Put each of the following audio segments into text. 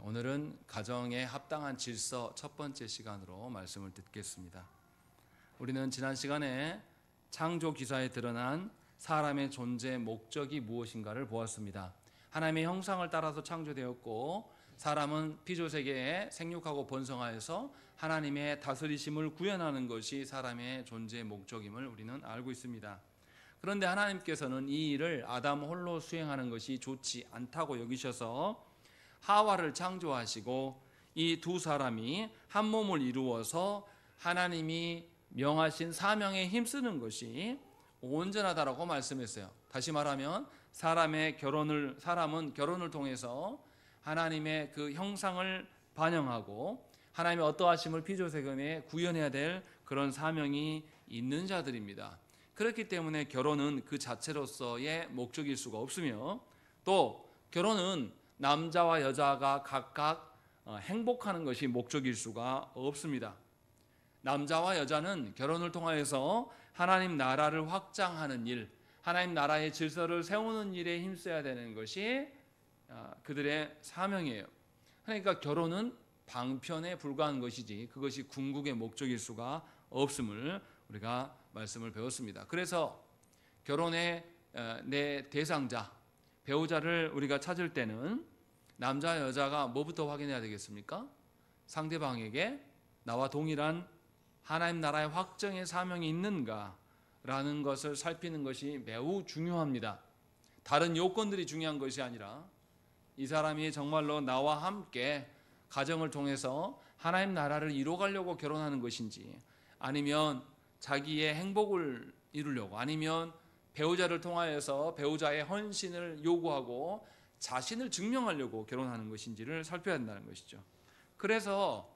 오늘은 가정에 합당한 질서 첫 번째 시간으로 말씀을 듣겠습니다. 우리는 지난 시간에 창조 기사에 드러난 사람의 존재 목적이 무엇인가를 보았습니다. 하나님의 형상을 따라서 창조되었고 사람은 피조세계에 생육하고 번성하여서 하나님의 다스리심을 구현하는 것이 사람의 존재 목적임을 우리는 알고 있습니다. 그런데 하나님께서는 이 일을 아담 홀로 수행하는 것이 좋지 않다고 여기셔서 하와를 창조하시고 이 두 사람이 한 몸을 이루어서 하나님이 명하신 사명에 힘쓰는 것이 온전하다라고 말씀했어요. 다시 말하면 사람은 결혼을 통해서 하나님의 그 형상을 반영하고 하나님의 어떠하심을 피조세계에 구현해야 될 그런 사명이 있는 자들입니다. 그렇기 때문에 결혼은 그 자체로서의 목적일 수가 없으며, 또 결혼은 남자와 여자가 각각 행복하는 것이 목적일 수가 없습니다. 남자와 여자는 결혼을 통하여서 하나님 나라를 확장하는 일, 하나님 나라의 질서를 세우는 일에 힘써야 되는 것이 그들의 사명이에요. 그러니까 결혼은 방편에 불과한 것이지 그것이 궁극의 목적일 수가 없음을 우리가 말씀을 배웠습니다. 그래서 결혼의 내 대상자, 배우자를 우리가 찾을 때는 남자 여자가 뭐부터 확인해야 되겠습니까? 상대방에게 나와 동일한 하나님 나라의 확정의 사명이 있는가라는 것을 살피는 것이 매우 중요합니다. 다른 요건들이 중요한 것이 아니라 이 사람이 정말로 나와 함께 가정을 통해서 하나님 나라를 이루어가려고 결혼하는 것인지, 아니면 자기의 행복을 이루려고, 아니면 배우자를 통하여서 배우자의 헌신을 요구하고 자신을 증명하려고 결혼하는 것인지를 살펴야 한다는 것이죠. 그래서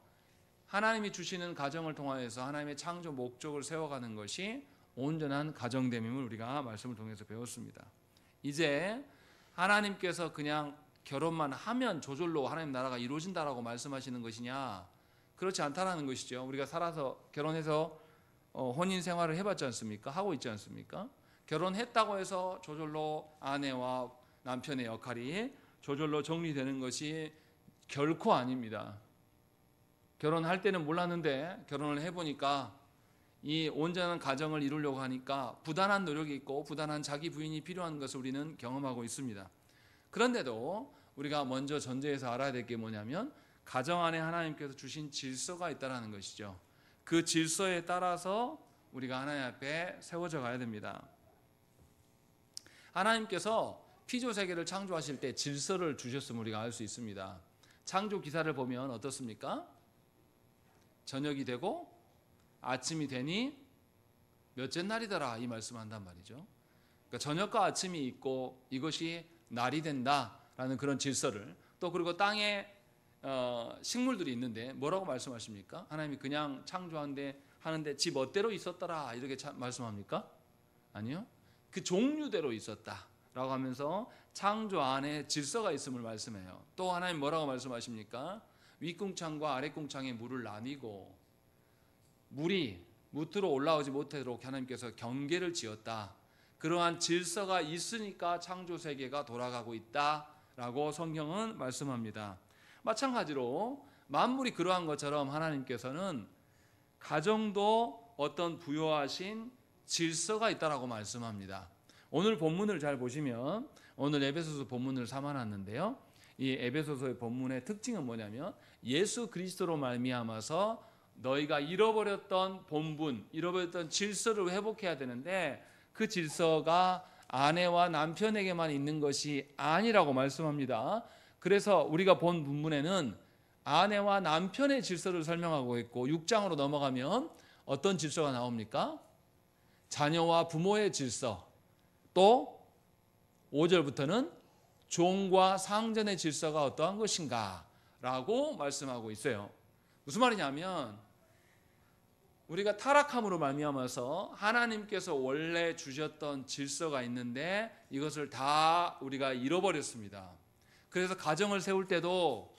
하나님이 주시는 가정을 통하여서 하나님의 창조 목적을 세워가는 것이 온전한 가정됨임을 우리가 말씀을 통해서 배웠습니다. 이제 하나님께서 그냥 결혼만 하면 저절로 하나님 나라가 이루어진다라고 말씀하시는 것이냐? 그렇지 않다라는 것이죠. 우리가 살아서 결혼해서 혼인 생활을 해봤지 않습니까? 하고 있지 않습니까? 결혼했다고 해서 저절로 아내와 남편의 역할이 저절로 정리되는 것이 결코 아닙니다. 결혼할 때는 몰랐는데 결혼을 해보니까 이 온전한 가정을 이루려고 하니까 부단한 노력이 있고 부단한 자기 부인이 필요한 것을 우리는 경험하고 있습니다. 그런데도 우리가 먼저 전제해서 알아야 될 게 뭐냐면 가정 안에 하나님께서 주신 질서가 있다는 것이죠. 그 질서에 따라서 우리가 하나님 앞에 세워져 가야 됩니다. 하나님께서 피조세계를 창조하실 때 질서를 주셨음을 우리가 알 수 있습니다. 창조 기사를 보면 어떻습니까? 저녁이 되고 아침이 되니 몇째 날이더라 이 말씀한단 말이죠. 그러니까 저녁과 아침이 있고 이것이 날이 된다라는 그런 질서를, 또 그리고 땅에 식물들이 있는데 뭐라고 말씀하십니까? 하나님이 그냥 하는데 지 멋대로 있었더라 이렇게 말씀합니까? 아니요. 그 종류대로 있었다라고 하면서 창조 안에 질서가 있음을 말씀해요. 또 하나님 뭐라고 말씀하십니까? 윗궁창과 아랫궁창의 물을 나뉘고 물이 무트로 올라오지 못하도록 하나님께서 경계를 지었다. 그러한 질서가 있으니까 창조 세계가 돌아가고 있다라고 성경은 말씀합니다. 마찬가지로 만물이 그러한 것처럼 하나님께서는 가정도 어떤 부여하신 질서가 있다라고 말씀합니다. 오늘 본문을 잘 보시면, 오늘 에베소서 본문을 삼아놨는데요, 이 에베소서의 본문의 특징은 뭐냐면 예수 그리스도로 말미암아서 너희가 잃어버렸던 본분, 잃어버렸던 질서를 회복해야 되는데 그 질서가 아내와 남편에게만 있는 것이 아니라고 말씀합니다. 그래서 우리가 본 본문에는 아내와 남편의 질서를 설명하고 있고 6장으로 넘어가면 어떤 질서가 나옵니까? 자녀와 부모의 질서, 또 5절부터는 종과 상전의 질서가 어떠한 것인가 라고 말씀하고 있어요. 무슨 말이냐면 우리가 타락함으로 말미암아서 하나님께서 원래 주셨던 질서가 있는데 이것을 다 우리가 잃어버렸습니다. 그래서 가정을 세울 때도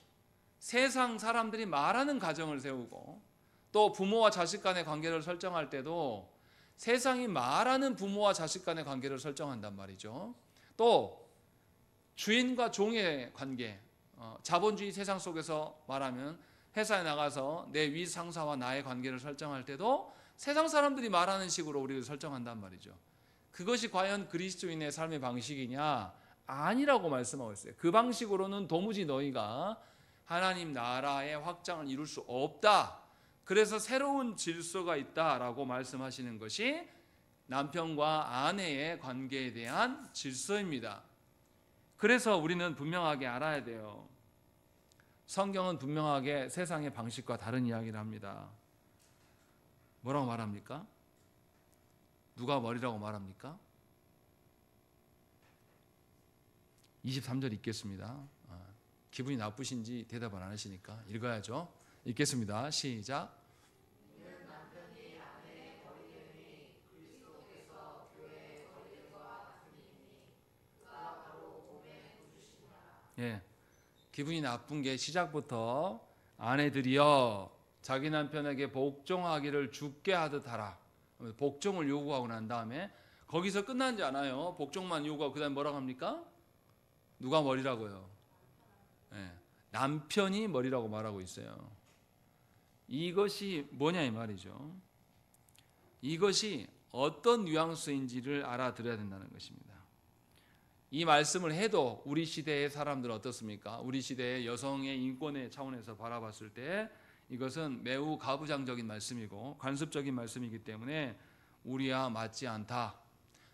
세상 사람들이 말하는 가정을 세우고, 또 부모와 자식 간의 관계를 설정할 때도 세상이 말하는 부모와 자식 간의 관계를 설정한단 말이죠. 또 주인과 종의 관계, 자본주의 세상 속에서 말하면 회사에 나가서 내 위 상사와 나의 관계를 설정할 때도 세상 사람들이 말하는 식으로 우리를 설정한단 말이죠. 그것이 과연 그리스도인의 삶의 방식이냐? 아니라고 말씀하고 있어요. 그 방식으로는 도무지 너희가 하나님 나라의 확장을 이룰 수 없다. 그래서 새로운 질서가 있다라고 말씀하시는 것이 남편과 아내의 관계에 대한 질서입니다. 그래서 우리는 분명하게 알아야 돼요. 성경은 분명하게 세상의 방식과 다른 이야기를 합니다. 뭐라고 말합니까? 누가 머리라고 말합니까? 23절 읽겠습니다. 기분이 나쁘신지 대답을 안 하시니까 읽어야죠. 읽겠습니다. 시작. 예, 기분이 나쁜 게 시작부터 아내들이여 자기 남편에게 복종하기를 주께 하듯 하라. 복종을 요구하고 난 다음에 거기서 끝나지 않아요. 복종만 요구하고 그 다음에 뭐라고 합니까? 누가 머리라고요? 예, 남편이 머리라고 말하고 있어요. 이것이 뭐냐 이 말이죠. 이것이 어떤 뉘앙스인지를 알아들어야 된다는 것입니다. 이 말씀을 해도 우리 시대의 사람들은 어떻습니까? 우리 시대의 여성의 인권의 차원에서 바라봤을 때 이것은 매우 가부장적인 말씀이고 관습적인 말씀이기 때문에 우리와 맞지 않다.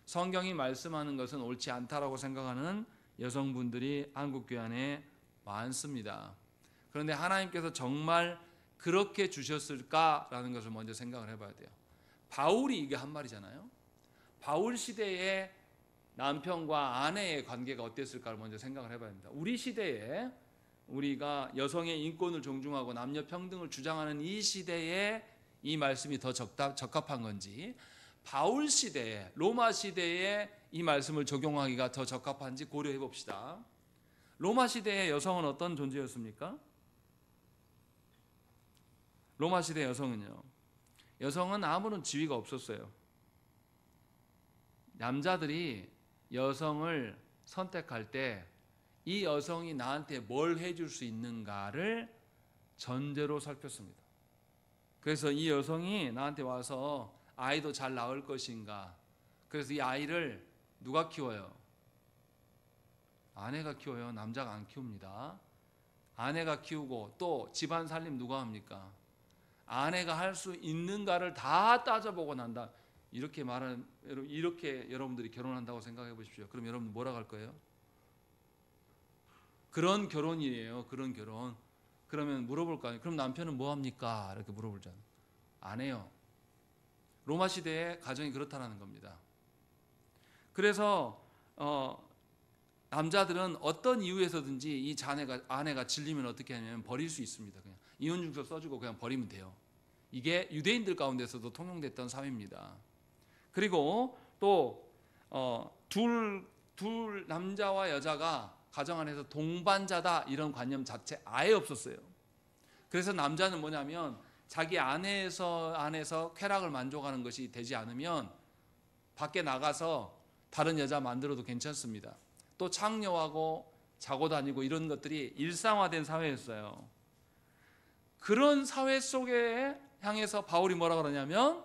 성경이 말씀하는 것은 옳지 않다라고 생각하는 여성분들이 한국교회 안에 많습니다. 그런데 하나님께서 정말 그렇게 주셨을까라는 것을 먼저 생각을 해봐야 돼요. 바울이 이게 한 말이잖아요. 바울 시대에 남편과 아내의 관계가 어땠을까를 먼저 생각을 해봐야 합니다. 우리 시대에 우리가 여성의 인권을 존중하고 남녀 평등을 주장하는 이 시대에 이 말씀이 더 적합한 건지, 바울 시대에 로마 시대에 이 말씀을 적용하기가 더 적합한지 고려해 봅시다. 로마 시대의 여성은 어떤 존재였습니까? 로마 시대 여성은요, 여성은 아무런 지위가 없었어요. 남자들이 여성을 선택할 때 이 여성이 나한테 뭘 해줄 수 있는가를 전제로 살폈습니다. 그래서 이 여성이 나한테 와서 아이도 잘 낳을 것인가, 그래서 이 아이를 누가 키워요? 아내가 키워요. 남자가 안 키웁니다. 아내가 키우고 또 집안 살림 누가 합니까? 아내가 할 수 있는가를 다 따져보고 난다. 이렇게 말하는, 이렇게 여러분들이 결혼한다고 생각해 보십시오. 그럼 여러분 뭐라고 할 거예요? 그런 결혼이에요. 그런 결혼. 그러면 물어볼 거 아니에요. 그럼 남편은 뭐 합니까? 이렇게 물어보잖아요. 안 해요. 로마 시대의 가정이 그렇다는 겁니다. 그래서 남자들은 어떤 이유에서든지 이 아내가 질리면 어떻게 하냐면 버릴 수 있습니다. 그냥 이혼증서 써주고 그냥 버리면 돼요. 이게 유대인들 가운데서도 통용됐던 사회입니다. 그리고 또 둘 남자와 여자가 가정 안에서 동반자다 이런 관념 자체 아예 없었어요. 그래서 남자는 뭐냐면 자기 안에서 쾌락을 만족하는 것이 되지 않으면 밖에 나가서 다른 여자 만들어도 괜찮습니다. 또 창녀하고 자고 다니고 이런 것들이 일상화된 사회였어요. 그런 사회 속에 향해서 바울이 뭐라 그러냐면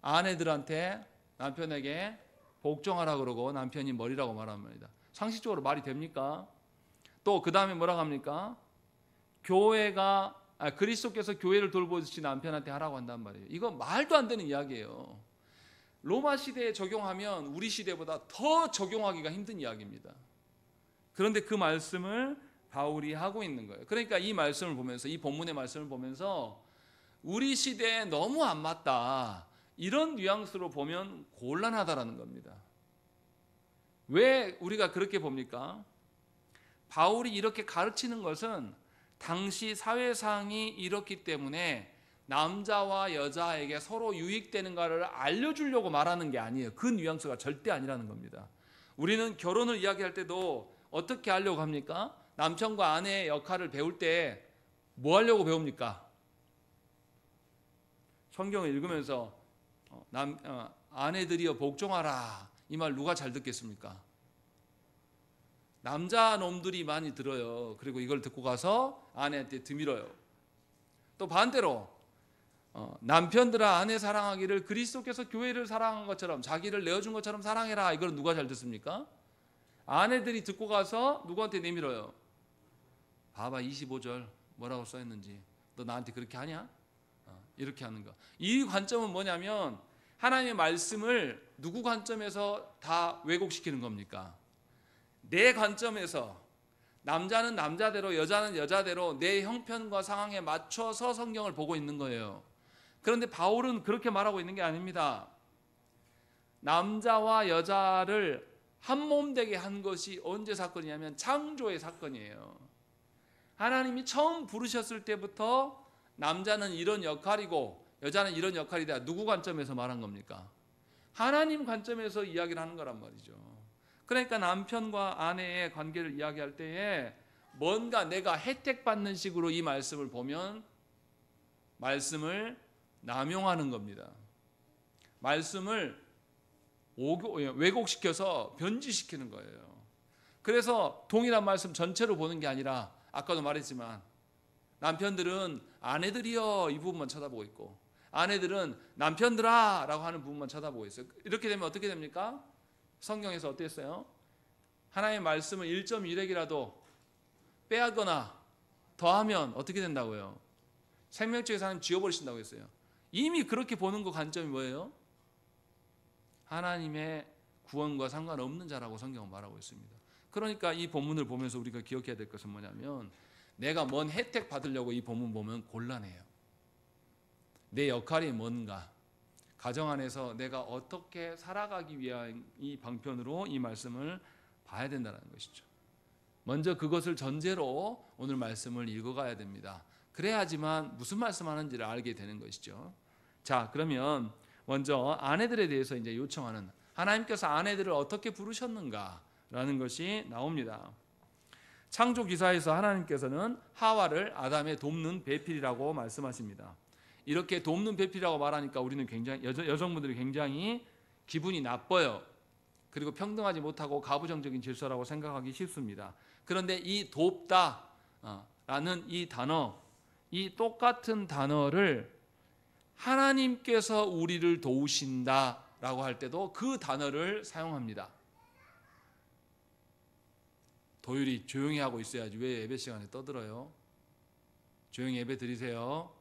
아내들한테 남편에게 복종하라 그러고 남편이 머리라고 말합니다. 상식적으로 말이 됩니까? 또 그 다음에 뭐라고 합니까? 그리스도께서 교회를 돌보듯이 남편한테 하라고 한단 말이에요. 이거 말도 안 되는 이야기예요. 로마 시대에 적용하면 우리 시대보다 더 적용하기가 힘든 이야기입니다. 그런데 그 말씀을 바울이 하고 있는 거예요. 그러니까 이 말씀을 보면서, 이 본문의 말씀을 보면서 우리 시대에 너무 안 맞다, 이런 뉘앙스로 보면 곤란하다라는 겁니다. 왜 우리가 그렇게 봅니까? 바울이 이렇게 가르치는 것은 당시 사회상이 이렇기 때문에 남자와 여자에게 서로 유익되는가를 알려주려고 말하는 게 아니에요. 그 뉘앙스가 절대 아니라는 겁니다. 우리는 결혼을 이야기할 때도 어떻게 하려고 합니까? 남편과 아내의 역할을 배울 때 뭐 하려고 배웁니까? 성경을 읽으면서 아내들이여 복종하라, 이 말 누가 잘 듣겠습니까? 남자 놈들이 많이 들어요. 그리고 이걸 듣고 가서 아내한테 드밀어요. 또 반대로 남편들아 아내 사랑하기를 그리스도께서 교회를 사랑한 것처럼 자기를 내어준 것처럼 사랑해라. 이걸 누가 잘 듣습니까? 아내들이 듣고 가서 누구한테 내밀어요. 봐봐 25절 뭐라고 써있는지. 너 나한테 그렇게 하냐? 이렇게 하는 거. 이 관점은 뭐냐면 하나님의 말씀을 누구 관점에서 다 왜곡시키는 겁니까? 내 관점에서 남자는 남자대로 여자는 여자대로 내 형편과 상황에 맞춰서 성경을 보고 있는 거예요. 그런데 바울은 그렇게 말하고 있는 게 아닙니다. 남자와 여자를 한 몸 되게 한 것이 언제 사건이냐면 창조의 사건이에요. 하나님이 처음 부르셨을 때부터 남자는 이런 역할이고 여자는 이런 역할이다. 누구 관점에서 말한 겁니까? 하나님 관점에서 이야기를 하는 거란 말이죠. 그러니까 남편과 아내의 관계를 이야기할 때에 뭔가 내가 혜택받는 식으로 이 말씀을 보면 말씀을 남용하는 겁니다. 말씀을 왜곡시켜서 변질시키는 거예요. 그래서 동일한 말씀 전체로 보는 게 아니라 아까도 말했지만 남편들은 아내들이여 이 부분만 쳐다보고 있고 아내들은 남편들아 라고 하는 부분만 쳐다보고 있어요. 이렇게 되면 어떻게 됩니까? 성경에서 어땠어요? 하나님의 말씀을 1.1핵이라도 빼앗거나 더하면 어떻게 된다고요? 생명책에서 하나님 지워버리신다고 했어요. 이미 그렇게 보는 그 관점이 뭐예요? 하나님의 구원과 상관없는 자라고 성경은 말하고 있습니다. 그러니까 이 본문을 보면서 우리가 기억해야 될 것은 뭐냐면 내가 뭔 혜택 받으려고 이 본문 보면 곤란해요. 내 역할이 뭔가, 가정 안에서 내가 어떻게 살아가기 위한 이 방편으로 이 말씀을 봐야 된다는 것이죠. 먼저 그것을 전제로 오늘 말씀을 읽어가야 됩니다. 그래야지만 무슨 말씀하는지를 알게 되는 것이죠. 자, 그러면 먼저 아내들에 대해서 이제 요청하는 하나님께서 아내들을 어떻게 부르셨는가라는 것이 나옵니다. 창조 기사에서 하나님께서는 하와를 아담의 돕는 배필이라고 말씀하십니다. 이렇게 돕는 배필이라고 말하니까 우리는 굉장히 여성분들이 굉장히 기분이 나빠요. 그리고 평등하지 못하고 가부장적인 질서라고 생각하기 쉽습니다. 그런데 이 돕다라는 이 단어, 이 똑같은 단어를 하나님께서 우리를 도우신다라고 할 때도 그 단어를 사용합니다. 도율이 조용히 하고 있어야지 왜 예배 시간에 떠들어요? 조용히 예배 드리세요.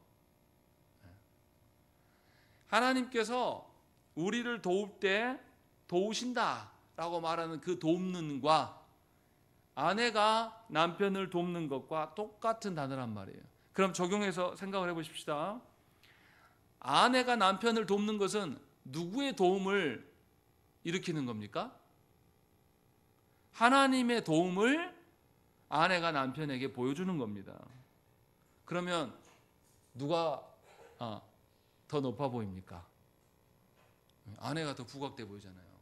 하나님께서 우리를 도울 때 도우신다라고 말하는 그 돕는과 아내가 남편을 돕는 것과 똑같은 단어란 말이에요. 그럼 적용해서 생각을 해보십시다. 아내가 남편을 돕는 것은 누구의 도움을 일으키는 겁니까? 하나님의 도움을 아내가 남편에게 보여주는 겁니다. 그러면 누가 더 높아 보입니까? 아내가 더 부각돼 보이잖아요.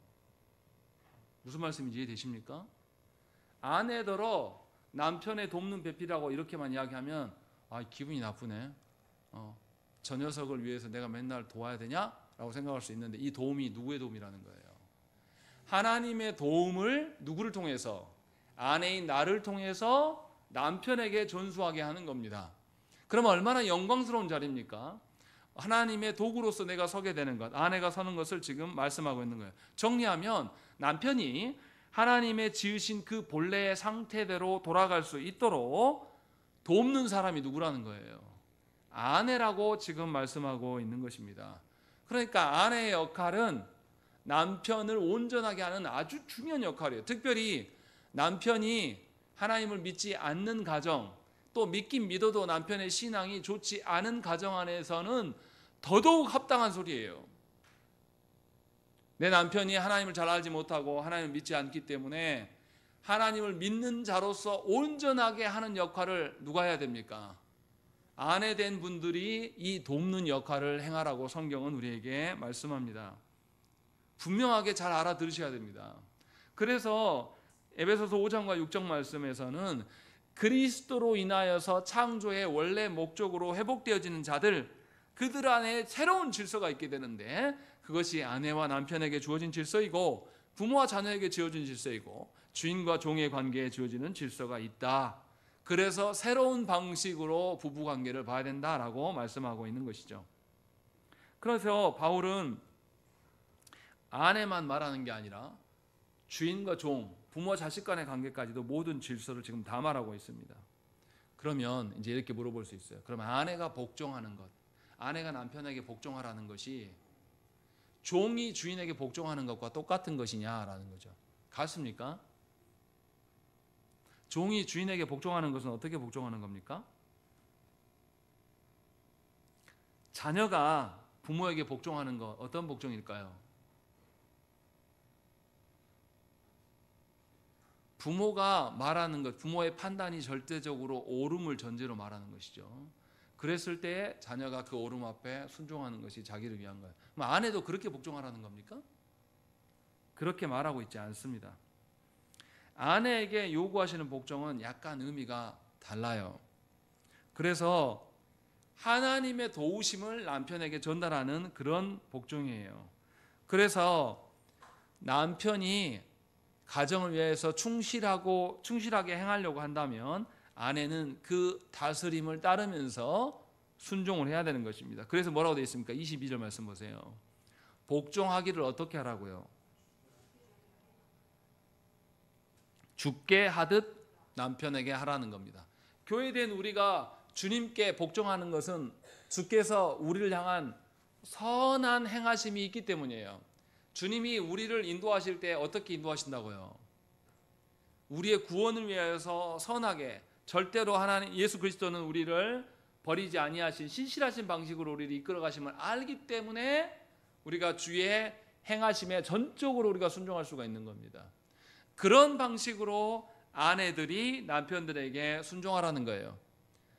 무슨 말씀인지 이해되십니까? 아내더러 남편의 돕는 배필이라고 이렇게만 이야기하면 기분이 나쁘네. 저 녀석을 위해서 내가 맨날 도와야 되냐? 라고 생각할 수 있는데 이 도움이 누구의 도움이라는 거예요? 하나님의 도움을 누구를 통해서? 아내인 나를 통해서 남편에게 전수하게 하는 겁니다. 그러면 얼마나 영광스러운 자리입니까? 하나님의 도구로서 내가 서게 되는 것, 아내가 서는 것을 지금 말씀하고 있는 거예요. 정리하면 남편이 하나님의 지으신 그 본래의 상태대로 돌아갈 수 있도록 돕는 사람이 누구라는 거예요? 아내라고 지금 말씀하고 있는 것입니다. 그러니까 아내의 역할은 남편을 온전하게 하는 아주 중요한 역할이에요. 특별히 남편이 하나님을 믿지 않는 가정, 또 믿긴 믿어도 남편의 신앙이 좋지 않은 가정 안에서는 더더욱 합당한 소리예요. 내 남편이 하나님을 잘 알지 못하고 하나님을 믿지 않기 때문에 하나님을 믿는 자로서 온전하게 하는 역할을 누가 해야 됩니까? 아내 된 분들이 이 돕는 역할을 행하라고 성경은 우리에게 말씀합니다. 분명하게 잘 알아들으셔야 됩니다. 그래서 에베소서 5장과 6장 말씀에서는 그리스도로 인하여서 창조의 원래 목적으로 회복되어지는 자들, 그들 안에 새로운 질서가 있게 되는데 그것이 아내와 남편에게 주어진 질서이고 부모와 자녀에게 주어진 질서이고 주인과 종의 관계에 주어지는 질서가 있다. 그래서 새로운 방식으로 부부관계를 봐야 된다라고 말씀하고 있는 것이죠. 그래서 바울은 아내만 말하는 게 아니라 주인과 종, 부모 자식 간의 관계까지도 모든 질서를 지금 다 말하고 있습니다. 그러면 이제 이렇게 물어볼 수 있어요. 그러면 아내가 복종하는 것, 아내가 남편에게 복종하라는 것이 종이 주인에게 복종하는 것과 똑같은 것이냐라는 거죠. 같습니까? 종이 주인에게 복종하는 것은 어떻게 복종하는 겁니까? 자녀가 부모에게 복종하는 것, 어떤 복종일까요? 부모가 말하는 것, 부모의 판단이 절대적으로 옳음을 전제로 말하는 것이죠. 그랬을 때 자녀가 그 옳음 앞에 순종하는 것이 자기를 위한 거예요. 그럼 아내도 그렇게 복종하라는 겁니까? 그렇게 말하고 있지 않습니다. 아내에게 요구하시는 복종은 약간 의미가 달라요. 그래서 하나님의 도우심을 남편에게 전달하는 그런 복종이에요. 그래서 남편이 가정을 위해서 충실하게 행하려고 한다면 아내는 그 다스림을 따르면서 순종을 해야 되는 것입니다. 그래서 뭐라고 되어 있습니까? 22절 말씀 보세요. 복종하기를 어떻게 하라고요? 주께 하듯 남편에게 하라는 겁니다. 교회된 우리가 주님께 복종하는 것은 주께서 우리를 향한 선한 행하심이 있기 때문이에요. 주님이 우리를 인도하실 때 어떻게 인도하신다고요? 우리의 구원을 위하여서 선하게, 절대로 하나님 예수 그리스도는 우리를 버리지 아니하신 신실하신 방식으로 우리를 이끌어 가심을 알기 때문에 우리가 주의 행하심에 전적으로 우리가 순종할 수가 있는 겁니다. 그런 방식으로 아내들이 남편들에게 순종하라는 거예요.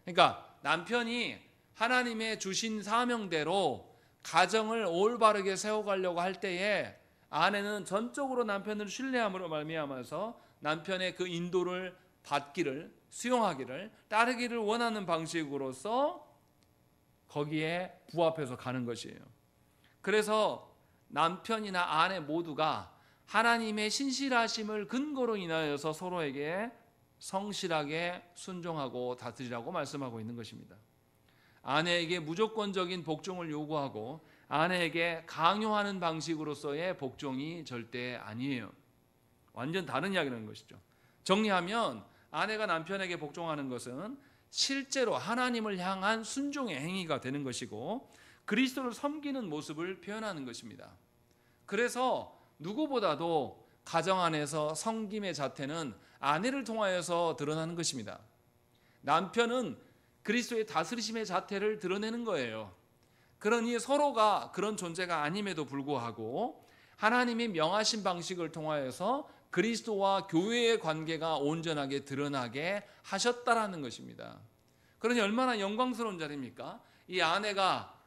그러니까 남편이 하나님의 주신 사명대로 가정을 올바르게 세워가려고 할 때에 아내는 전적으로 남편을 신뢰함으로 말미암아서 남편의 그 인도를 받기를, 수용하기를, 따르기를 원하는 방식으로서 거기에 부합해서 가는 것이에요. 그래서 남편이나 아내 모두가 하나님의 신실하심을 근거로 인하여서 서로에게 성실하게 순종하고 다스리라고 말씀하고 있는 것입니다. 아내에게 무조건적인 복종을 요구하고 아내에게 강요하는 방식으로서의 복종이 절대 아니에요. 완전 다른 이야기라는 것이죠. 정리하면 아내가 남편에게 복종하는 것은 실제로 하나님을 향한 순종의 행위가 되는 것이고 그리스도를 섬기는 모습을 표현하는 것입니다. 그래서 누구보다도 가정 안에서 섬김의 자태는 아내를 통하여서 드러나는 것입니다. 남편은 그리스도의 다스리심의 자태를 드러내는 거예요. 그러니 서로가 그런 존재가 아님에도 불구하고 하나님이 명하신 방식을 통하여서 그리스도와 교회의 관계가 온전하게 드러나게 하셨다라는 것입니다. 그러니 얼마나 영광스러운 자리입니까? 이 아내가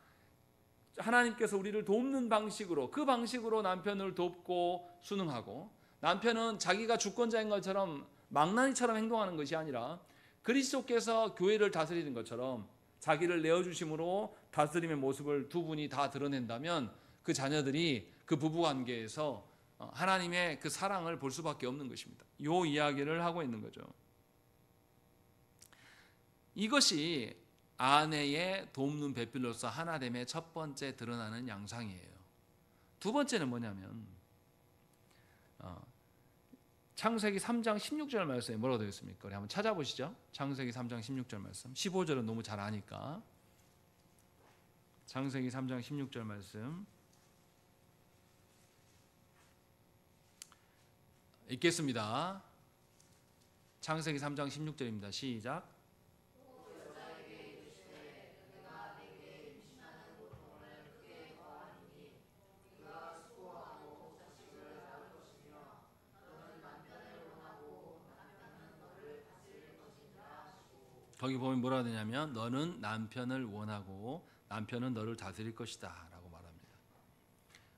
하나님께서 우리를 돕는 방식으로, 그 방식으로 남편을 돕고 순응하고, 남편은 자기가 주권자인 것처럼 망나니처럼 행동하는 것이 아니라 그리스도께서 교회를 다스리는 것처럼 자기를 내어주심으로 다스림의 모습을 두 분이 다 드러낸다면 그 자녀들이 그 부부관계에서 하나님의 그 사랑을 볼 수밖에 없는 것입니다. 이 이야기를 하고 있는 거죠. 이것이 아내의 돕는 배필로서 하나됨의 첫 번째 드러나는 양상이에요. 두 번째는 뭐냐면 창세기 3장 16절 말씀에 뭐라고 되어 있습니까? 우리 한번 찾아보시죠. 창세기 3장 16절 말씀. 15절은 너무 잘 아니까. 창세기 3장 16절 말씀 읽겠습니다. 창세기 3장 16절입니다. 시작. 거기 보면 뭐라 되냐면 너는 남편을 원하고 남편은 너를 다스릴 것이다 라고 말합니다.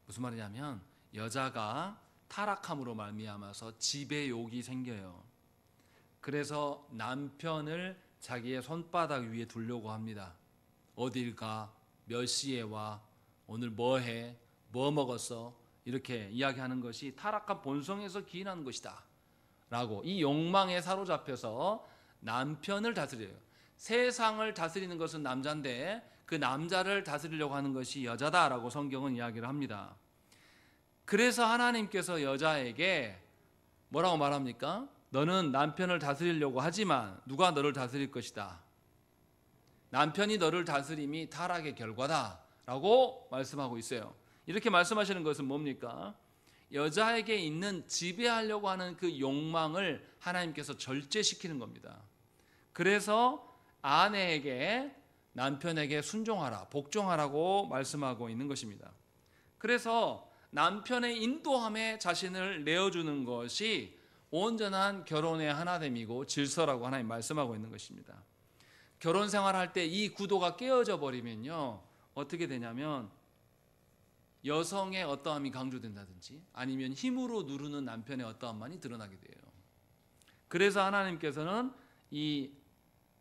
무슨 말이냐면 여자가 타락함으로 말미암아서 지배욕이 생겨요. 그래서 남편을 자기의 손바닥 위에 두려고 합니다. 어딜 가? 몇 시에 와? 오늘 뭐 해? 뭐 먹었어? 이렇게 이야기하는 것이 타락한 본성에서 기인하는 것이다. 라고 이 욕망에 사로잡혀서 남편을 다스려요. 세상을 다스리는 것은 남자인데 그 남자를 다스리려고 하는 것이 여자다라고 성경은 이야기를 합니다. 그래서 하나님께서 여자에게 뭐라고 말합니까? 너는 남편을 다스리려고 하지만 누가 너를 다스릴 것이다. 남편이 너를 다스림이 타락의 결과다라고 말씀하고 있어요. 이렇게 말씀하시는 것은 뭡니까? 여자에게 있는 지배하려고 하는 그 욕망을 하나님께서 절제시키는 겁니다. 그래서 아내에게 남편에게 순종하라, 복종하라고 말씀하고 있는 것입니다. 그래서 남편의 인도함에 자신을 내어주는 것이 온전한 결혼의 하나됨이고 질서라고 하나님 말씀하고 있는 것입니다. 결혼 생활할 때 이 구도가 깨어져 버리면요, 어떻게 되냐면 여성의 어떠함이 강조된다든지 아니면 힘으로 누르는 남편의 어떠함만이 드러나게 돼요. 그래서 하나님께서는 이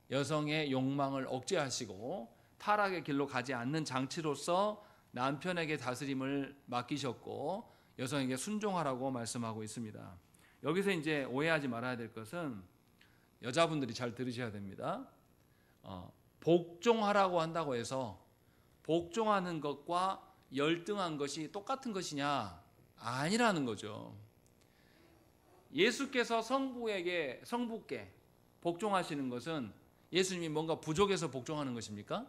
여성의 욕망을 억제하시고 타락의 길로 가지 않는 장치로서 남편에게 다스림을 맡기셨고 여성에게 순종하라고 말씀하고 있습니다. 여기서 이제 오해하지 말아야 될 것은 여자분들이 잘 들으셔야 됩니다. 복종하라고 한다고 해서 복종하는 것과 열등한 것이 똑같은 것이냐? 아니라는 거죠. 예수께서 성부께 복종하시는 것은 예수님이 뭔가 부족해서 복종하는 것입니까?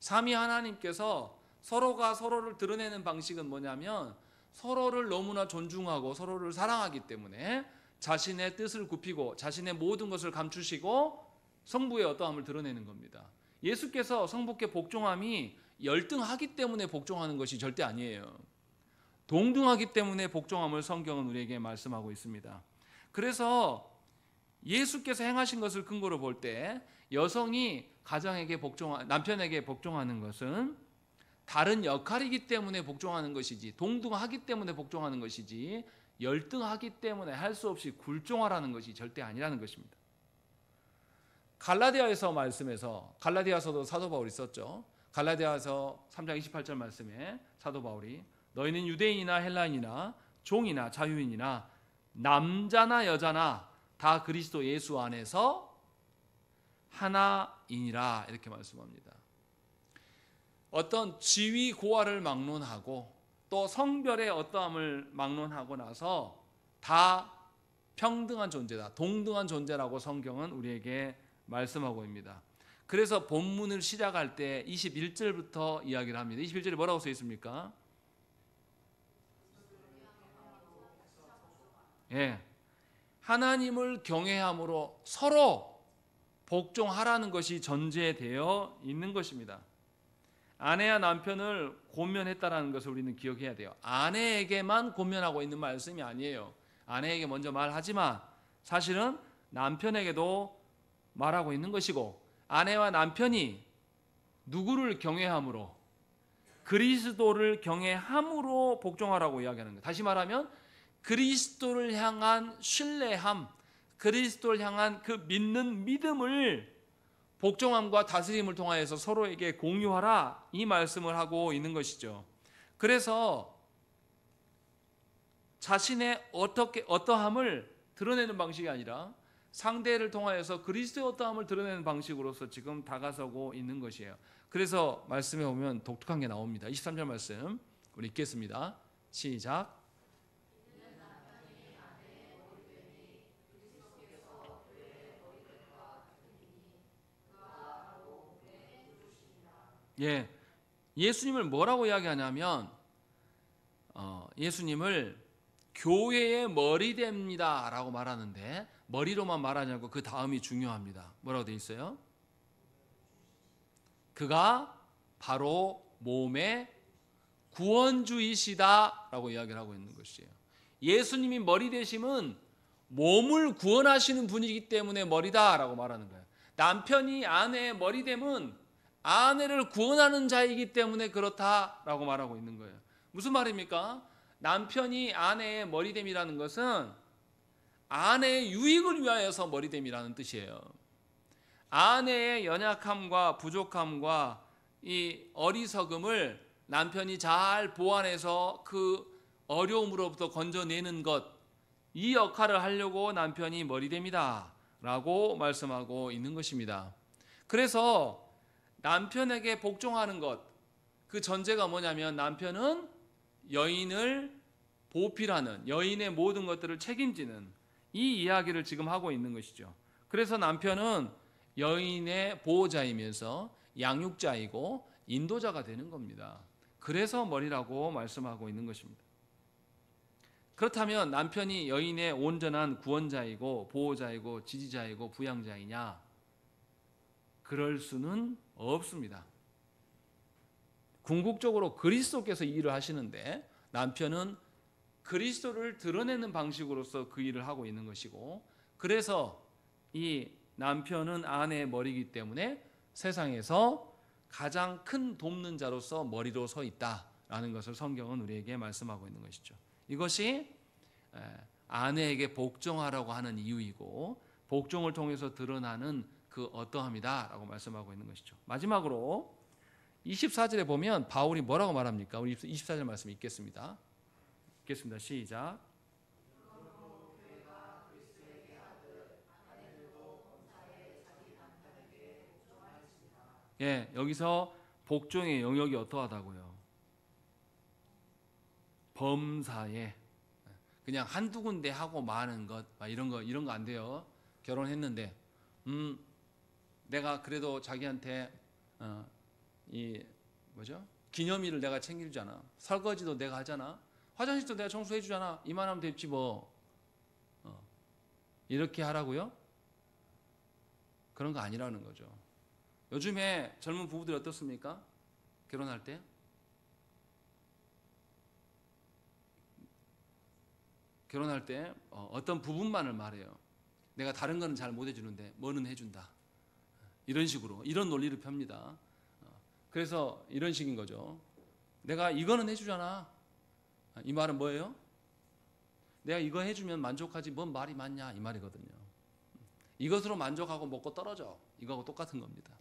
삼위 하나님께서 서로가 서로를 드러내는 방식은 뭐냐면 서로를 너무나 존중하고 서로를 사랑하기 때문에 자신의 뜻을 굽히고 자신의 모든 것을 감추시고 성부의 어떠함을 드러내는 겁니다. 예수께서 성부께 복종함이 열등하기 때문에 복종하는 것이 절대 아니에요. 동등하기 때문에 복종함을 성경은 우리에게 말씀하고 있습니다. 그래서 예수께서 행하신 것을 근거로 볼 때 여성이 남편에게 복종하는 것은 다른 역할이기 때문에 복종하는 것이지 동등하기 때문에 복종하는 것이지 열등하기 때문에 할 수 없이 굴종하라는 것이 절대 아니라는 것입니다. 갈라디아에서 말씀해서 갈라디아서도 사도 바울이 썼죠. 갈라디아서 3장 28절 말씀에 사도 바울이 너희는 유대인이나 헬라인이나 종이나 자유인이나 남자나 여자나 다 그리스도 예수 안에서 하나이니라 이렇게 말씀합니다. 어떤 지위 고하를 막론하고 또 성별의 어떠함을 막론하고 나서 다 평등한 존재다, 동등한 존재라고 성경은 우리에게 말씀하고 있습니다. 그래서 본문을 시작할 때 21절부터 이야기를 합니다. 21절에 뭐라고 써 있습니까? 예, 하나님을 경외함으로 서로 복종하라는 것이 전제되어 있는 것입니다. 아내와 남편을 권면했다라는 것을 우리는 기억해야 돼요. 아내에게만 권면하고 있는 말씀이 아니에요. 아내에게 먼저 말하지만 사실은 남편에게도 말하고 있는 것이고 아내와 남편이 누구를 경외함으로 그리스도를 경외함으로 복종하라고 이야기하는 거예요. 다시 말하면 그리스도를 향한 신뢰함, 그리스도를 향한 그 믿는 믿음을 복종함과 다스림을 통하여서 서로에게 공유하라 이 말씀을 하고 있는 것이죠. 그래서 자신의 어떠함을 드러내는 방식이 아니라 상대를 통하여서 그리스도의 어떠함을 드러내는 방식으로서 지금 다가서고 있는 것이에요. 그래서 말씀에 보면 독특한 게 나옵니다. 23절 말씀 우리 읽겠습니다. 시작. 예, 예수님을 뭐라고 이야기하냐면 예수님을 교회의 머리됩니다 라고 말하는데 머리로만 말하지 않고 그 다음이 중요합니다. 뭐라고 되어 있어요? 그가 바로 몸의 구원주이시다 라고 이야기를 하고 있는 것이에요. 예수님이 머리 되심은 몸을 구원하시는 분이기 때문에 머리다 라고 말하는 거예요. 남편이 아내의 머리됨은 아내를 구원하는 자이기 때문에 그렇다라고 말하고 있는 거예요. 무슨 말입니까? 남편이 아내의 머리됨이라는 것은 아내의 유익을 위하여서 머리됨이라는 뜻이에요. 아내의 연약함과 부족함과 이 어리석음을 남편이 잘 보완해서 그 어려움으로부터 건져내는 것, 이 역할을 하려고 남편이 머리됩니다 라고 말씀하고 있는 것입니다. 그래서 남편에게 복종하는 것, 그 전제가 뭐냐면 남편은 여인을 보필하는, 여인의 모든 것들을 책임지는 이 이야기를 지금 하고 있는 것이죠. 그래서 남편은 여인의 보호자이면서 양육자이고 인도자가 되는 겁니다. 그래서 머리라고 말씀하고 있는 것입니다. 그렇다면 남편이 여인의 온전한 구원자이고 보호자이고 지지자이고 부양자이냐? 그럴 수는 없습니다. 궁극적으로 그리스도께서 이 일을 하시는데 남편은 그리스도를 드러내는 방식으로서 그 일을 하고 있는 것이고, 그래서 이 남편은 아내의 머리이기 때문에 세상에서 가장 큰 돕는 자로서 머리로 서 있다라는 것을 성경은 우리에게 말씀하고 있는 것이죠. 이것이 아내에게 복종하라고 하는 이유이고 복종을 통해서 드러나는 그 어떠함이다라고 말씀하고 있는 것이죠. 마지막으로 24절에 보면 바울이 뭐라고 말합니까? 우리 24절 말씀 읽겠습니다. 시작. 예, 여기서 복종의 영역이 어떠하다고요? 범사에 그냥 한두 군데 하고 마는 것, 이런 거 안 돼요. 결혼했는데 내가 그래도 자기한테 기념일을 내가 챙겨주잖아. 설거지도 내가 하잖아. 화장실도 내가 청소해 주잖아. 이만하면 됐지 뭐. 이렇게 하라고요? 그런 거 아니라는 거죠. 요즘에 젊은 부부들이 어떻습니까? 결혼할 때 어떤 부분만을 말해요. 내가 다른 거는 잘 못 해주는데 뭐는 해준다. 이런 식으로, 이런 논리를 펴니다. 그래서 이런 식인 거죠. 내가 이거는 해주잖아. 이 말은 뭐예요? 내가 이거 해주면 만족하지 뭔 말이 많냐 이 말이거든요. 이것으로 만족하고 먹고 떨어져. 이거하고 똑같은 겁니다.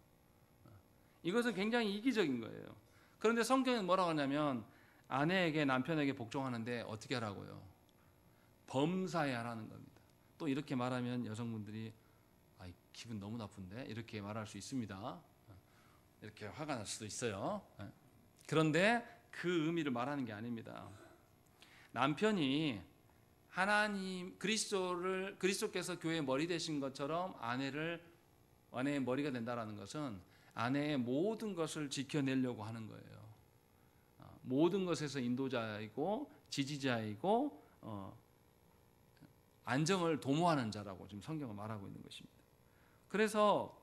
이것은 굉장히 이기적인 거예요. 그런데 성경은 뭐라고 하냐면 아내에게 남편에게 복종하는데 어떻게 하라고요? 범사에 하라는 겁니다. 또 이렇게 말하면 여성분들이 기분 너무 나쁜데 이렇게 말할 수 있습니다. 이렇게 화가 날 수도 있어요. 그런데 그 의미를 말하는 게 아닙니다. 남편이 하나님 그리스도께서 교회의 머리 되신 것처럼 아내의 머리가 된다라는 것은 아내의 모든 것을 지켜내려고 하는 거예요. 모든 것에서 인도자이고 지지자이고 안정을 도모하는 자라고 지금 성경은 말하고 있는 것입니다. 그래서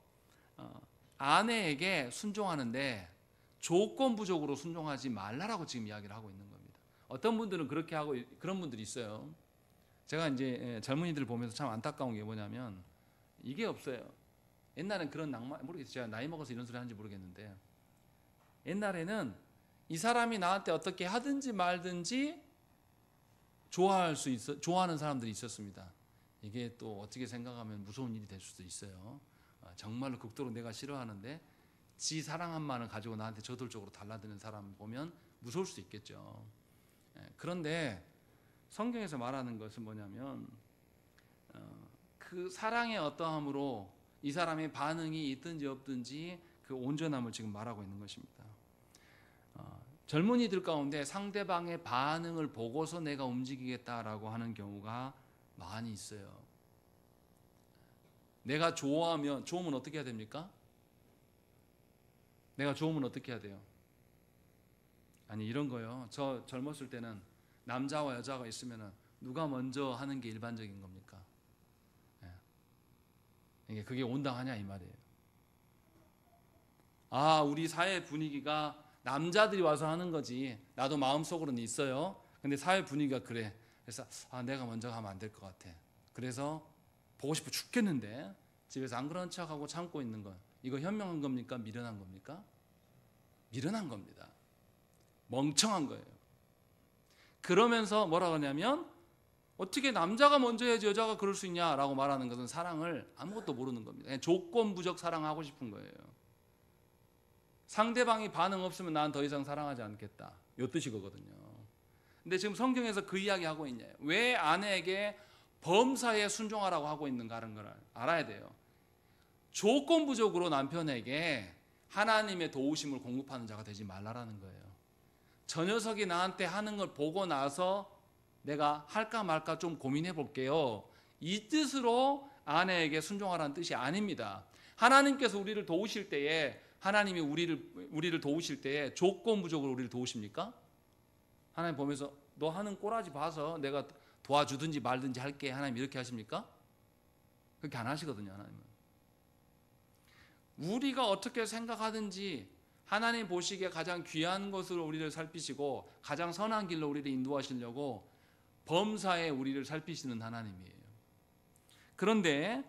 아내에게 순종하는데 조건부적으로 순종하지 말라라고 지금 이야기를 하고 있는 겁니다. 어떤 분들은 그렇게 하고 그런 분들이 있어요. 제가 이제 젊은이들 보면서 참 안타까운 게 뭐냐면 이게 없어요. 옛날엔 그런 낭만 모르겠어요. 제가 나이 먹어서 이런 소리 하는지 모르겠는데 옛날에는 이 사람이 나한테 어떻게 하든지 말든지 좋아하는 사람들이 있었습니다. 이게 또 어떻게 생각하면 무서운 일이 될 수도 있어요. 정말로 극도로 내가 싫어하는데 지 사랑함만을 가지고 나한테 저돌적으로 달라드는 사람 보면 무서울 수도 있겠죠. 그런데 성경에서 말하는 것은 뭐냐면 그 사랑의 어떠함으로 이 사람의 반응이 있든지 없든지 그 온전함을 지금 말하고 있는 것입니다. 젊은이들 가운데 상대방의 반응을 보고서 내가 움직이겠다라고 하는 경우가 많이 있어요. 내가 좋으면 어떻게 해야 됩니까? 내가 좋으면 어떻게 해야 돼요? 아니 이런 거요. 저 젊었을 때는 남자와 여자가 있으면 누가 먼저 하는 게 일반적인 겁니까? 그게 온당하냐 이 말이에요. 우리 사회 분위기가 남자들이 와서 하는 거지. 나도 마음속으로는 있어요. 근데 사회 분위기가 그래. 그래서 내가 먼저 하면 안 될 것 같아. 그래서 보고 싶어 죽겠는데 집에서 안 그런 척하고 참고 있는 건 이거 현명한 겁니까? 미련한 겁니까? 미련한 겁니다. 멍청한 거예요. 그러면서 뭐라고 하냐면 어떻게 남자가 먼저 해야지 여자가 그럴 수 있냐라고 말하는 것은 사랑을 아무것도 모르는 겁니다. 그냥 조건부적 사랑하고 싶은 거예요. 상대방이 반응 없으면 난 더 이상 사랑하지 않겠다. 이 뜻이거든요. 근데 지금 성경에서 그 이야기 하고 있냐? 왜 아내에게 범사에 순종하라고 하고 있는가라는 걸 알아야 돼요. 조건부적으로 남편에게 하나님의 도우심을 공급하는 자가 되지 말라라는 거예요. 저 녀석이 나한테 하는 걸 보고 나서 내가 할까 말까 좀 고민해 볼게요. 이 뜻으로 아내에게 순종하라는 뜻이 아닙니다. 하나님께서 우리를 도우실 때에, 하나님이 우리를 도우실 때에 조건부적으로 우리를 도우십니까? 하나님 보면서 너 하는 꼬라지 봐서 내가 도와주든지 말든지 할게, 하나님 이렇게 하십니까? 그렇게 안 하시거든요. 하나님은 우리가 어떻게 생각하든지 하나님 보시기에 가장 귀한 것으로 우리를 살피시고 가장 선한 길로 우리를 인도하시려고 범사에 우리를 살피시는 하나님이에요. 그런데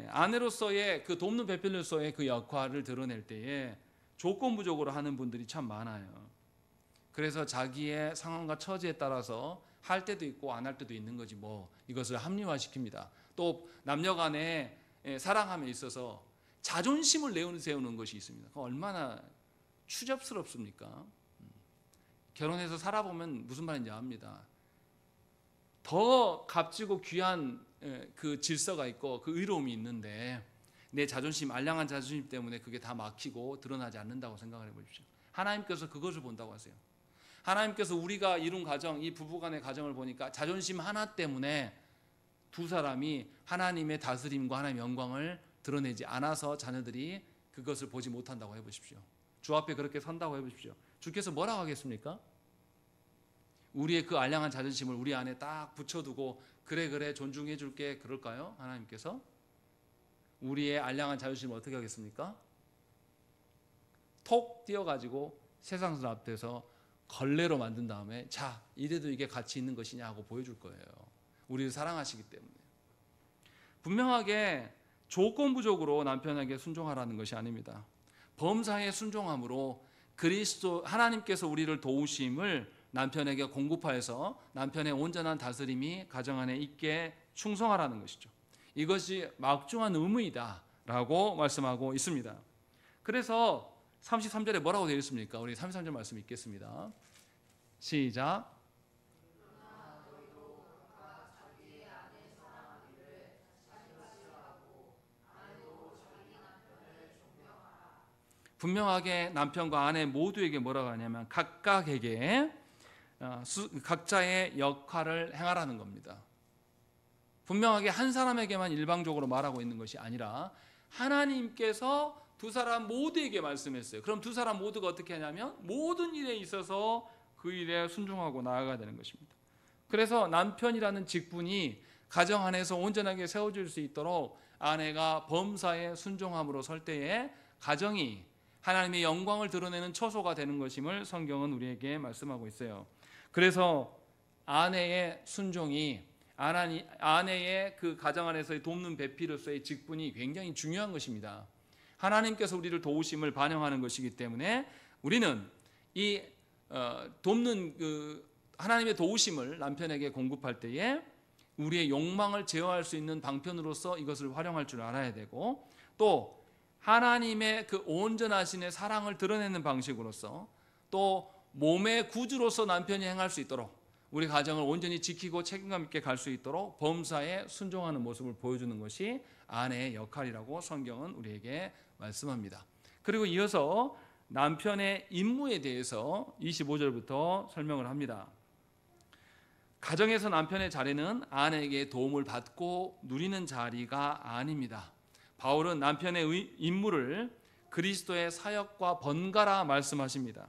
아내로서의 그 돕는 배필로서의 그 역할을 드러낼 때에 조건부적으로 하는 분들이 참 많아요. 그래서 자기의 상황과 처지에 따라서 할 때도 있고 안 할 때도 있는 거지 뭐 이것을 합리화시킵니다. 또 남녀 간의 사랑함에 있어서 자존심을 내세우는 것이 있습니다. 얼마나 추잡스럽습니까? 결혼해서 살아보면 무슨 말인지 압니다. 더 값지고 귀한 그 질서가 있고 그 의로움이 있는데 내 자존심, 알량한 자존심 때문에 그게 다 막히고 드러나지 않는다고 생각을 해보십시오. 하나님께서 그것을 본다고 하세요. 하나님께서 우리가 이룬 가정, 이 부부간의 가정을 보니까 자존심 하나 때문에 두 사람이 하나님의 다스림과 하나님의 영광을 드러내지 않아서 자녀들이 그것을 보지 못한다고 해보십시오. 주 앞에 그렇게 선다고 해보십시오. 주께서 뭐라고 하겠습니까? 우리의 그 알량한 자존심을 우리 안에 딱 붙여두고 그래 존중해 줄게 그럴까요? 하나님께서 우리의 알량한 자존심을 어떻게 하겠습니까? 톡 띄어가지고 세상 앞에서 걸레로 만든 다음에 자 이래도 이게 가치 있는 것이냐 하고 보여줄 거예요. 우리를 사랑하시기 때문에. 분명하게 조건부적으로 남편에게 순종하라는 것이 아닙니다. 범사에 순종함으로 그리스도 하나님께서 우리를 도우심을 남편에게 공급하여서 남편의 온전한 다스림이 가정 안에 있게 충성하라는 것이죠. 이것이 막중한 의무이다라고 말씀하고 있습니다. 그래서 33절에 뭐라고 되어 있습니까? 우리 33절 말씀 읽겠습니다. 시작. 분명하게 남편과 아내 모두에게 뭐라고 하냐면 각각에게 각자의 역할을 행하라는 겁니다. 분명하게 한 사람에게만 일방적으로 말하고 있는 것이 아니라 하나님께서 두 사람 모두에게 말씀했어요. 그럼 두 사람 모두가 어떻게 하냐면 모든 일에 있어서 그 일에 순종하고 나아가야 되는 것입니다. 그래서 남편이라는 직분이 가정 안에서 온전하게 세워질 수 있도록 아내가 범사에 순종함으로 설 때에 가정이 하나님의 영광을 드러내는 처소가 되는 것임을 성경은 우리에게 말씀하고 있어요. 그래서 아내의 순종이 아내의 그 가정 안에서의 돕는 배필로서의 직분이 굉장히 중요한 것입니다. 하나님께서 우리를 도우심을 반영하는 것이기 때문에 우리는 이 돕는 그 하나님의 도우심을 남편에게 공급할 때에 우리의 욕망을 제어할 수 있는 방편으로서 이것을 활용할 줄 알아야 되고 또 하나님의 그 온전하신 사랑을 드러내는 방식으로서 또 몸의 구주로서 남편이 행할 수 있도록 우리 가정을 온전히 지키고 책임감 있게 갈 수 있도록 범사에 순종하는 모습을 보여주는 것이 아내의 역할이라고 성경은 우리에게 말씀합니다. 그리고 이어서 남편의 임무에 대해서 25절부터 설명을 합니다. 가정에서 남편의 자리는 아내에게 도움을 받고 누리는 자리가 아닙니다. 바울은 남편의 임무를 그리스도의 사역과 번갈아 말씀하십니다.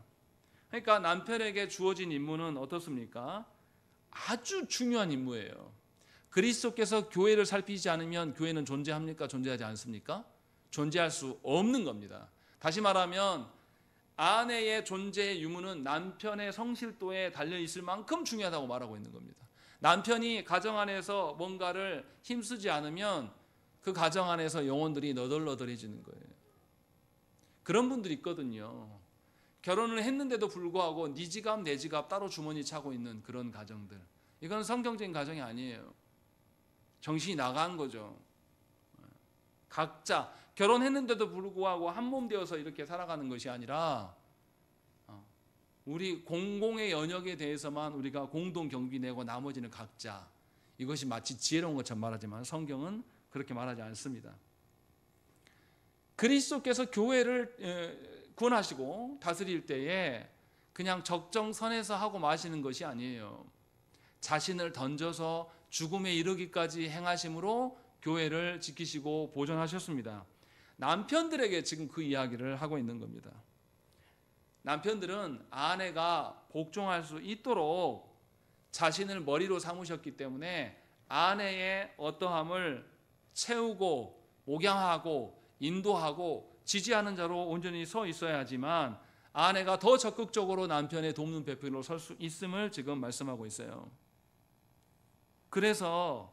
그러니까 남편에게 주어진 임무는 어떻습니까? 아주 중요한 임무예요. 그리스도께서 교회를 살피지 않으면 교회는 존재합니까? 존재하지 않습니까? 존재할 수 없는 겁니다. 다시 말하면 아내의 존재의 유무는 남편의 성실도에 달려있을 만큼 중요하다고 말하고 있는 겁니다. 남편이 가정 안에서 뭔가를 힘쓰지 않으면 그 가정 안에서 영혼들이 너덜너덜해지는 거예요. 그런 분들이 있거든요. 결혼을 했는데도 불구하고 네 지갑 내 지갑 따로 주머니 차고 있는 그런 가정들. 이건 성경적인 가정이 아니에요. 정신이 나간 거죠. 각자 결혼했는데도 불구하고 한 몸 되어서 이렇게 살아가는 것이 아니라 우리 공공의 영역에 대해서만 우리가 공동 경비 내고 나머지는 각자 이것이 마치 지혜로운 것처럼 말하지만 성경은 그렇게 말하지 않습니다. 그리스도께서 교회를 구원하시고 다스릴 때에 그냥 적정선에서 하고 마시는 것이 아니에요. 자신을 던져서 죽음에 이르기까지 행하심으로 교회를 지키시고 보존하셨습니다. 남편들에게 지금 그 이야기를 하고 있는 겁니다. 남편들은 아내가 복종할 수 있도록 자신을 머리로 삼으셨기 때문에 아내의 어떠함을 채우고 목양하고 인도하고 지지하는 자로 온전히 서 있어야 하지만 아내가 더 적극적으로 남편의 돕는 배필로 설 수 있음을 지금 말씀하고 있어요. 그래서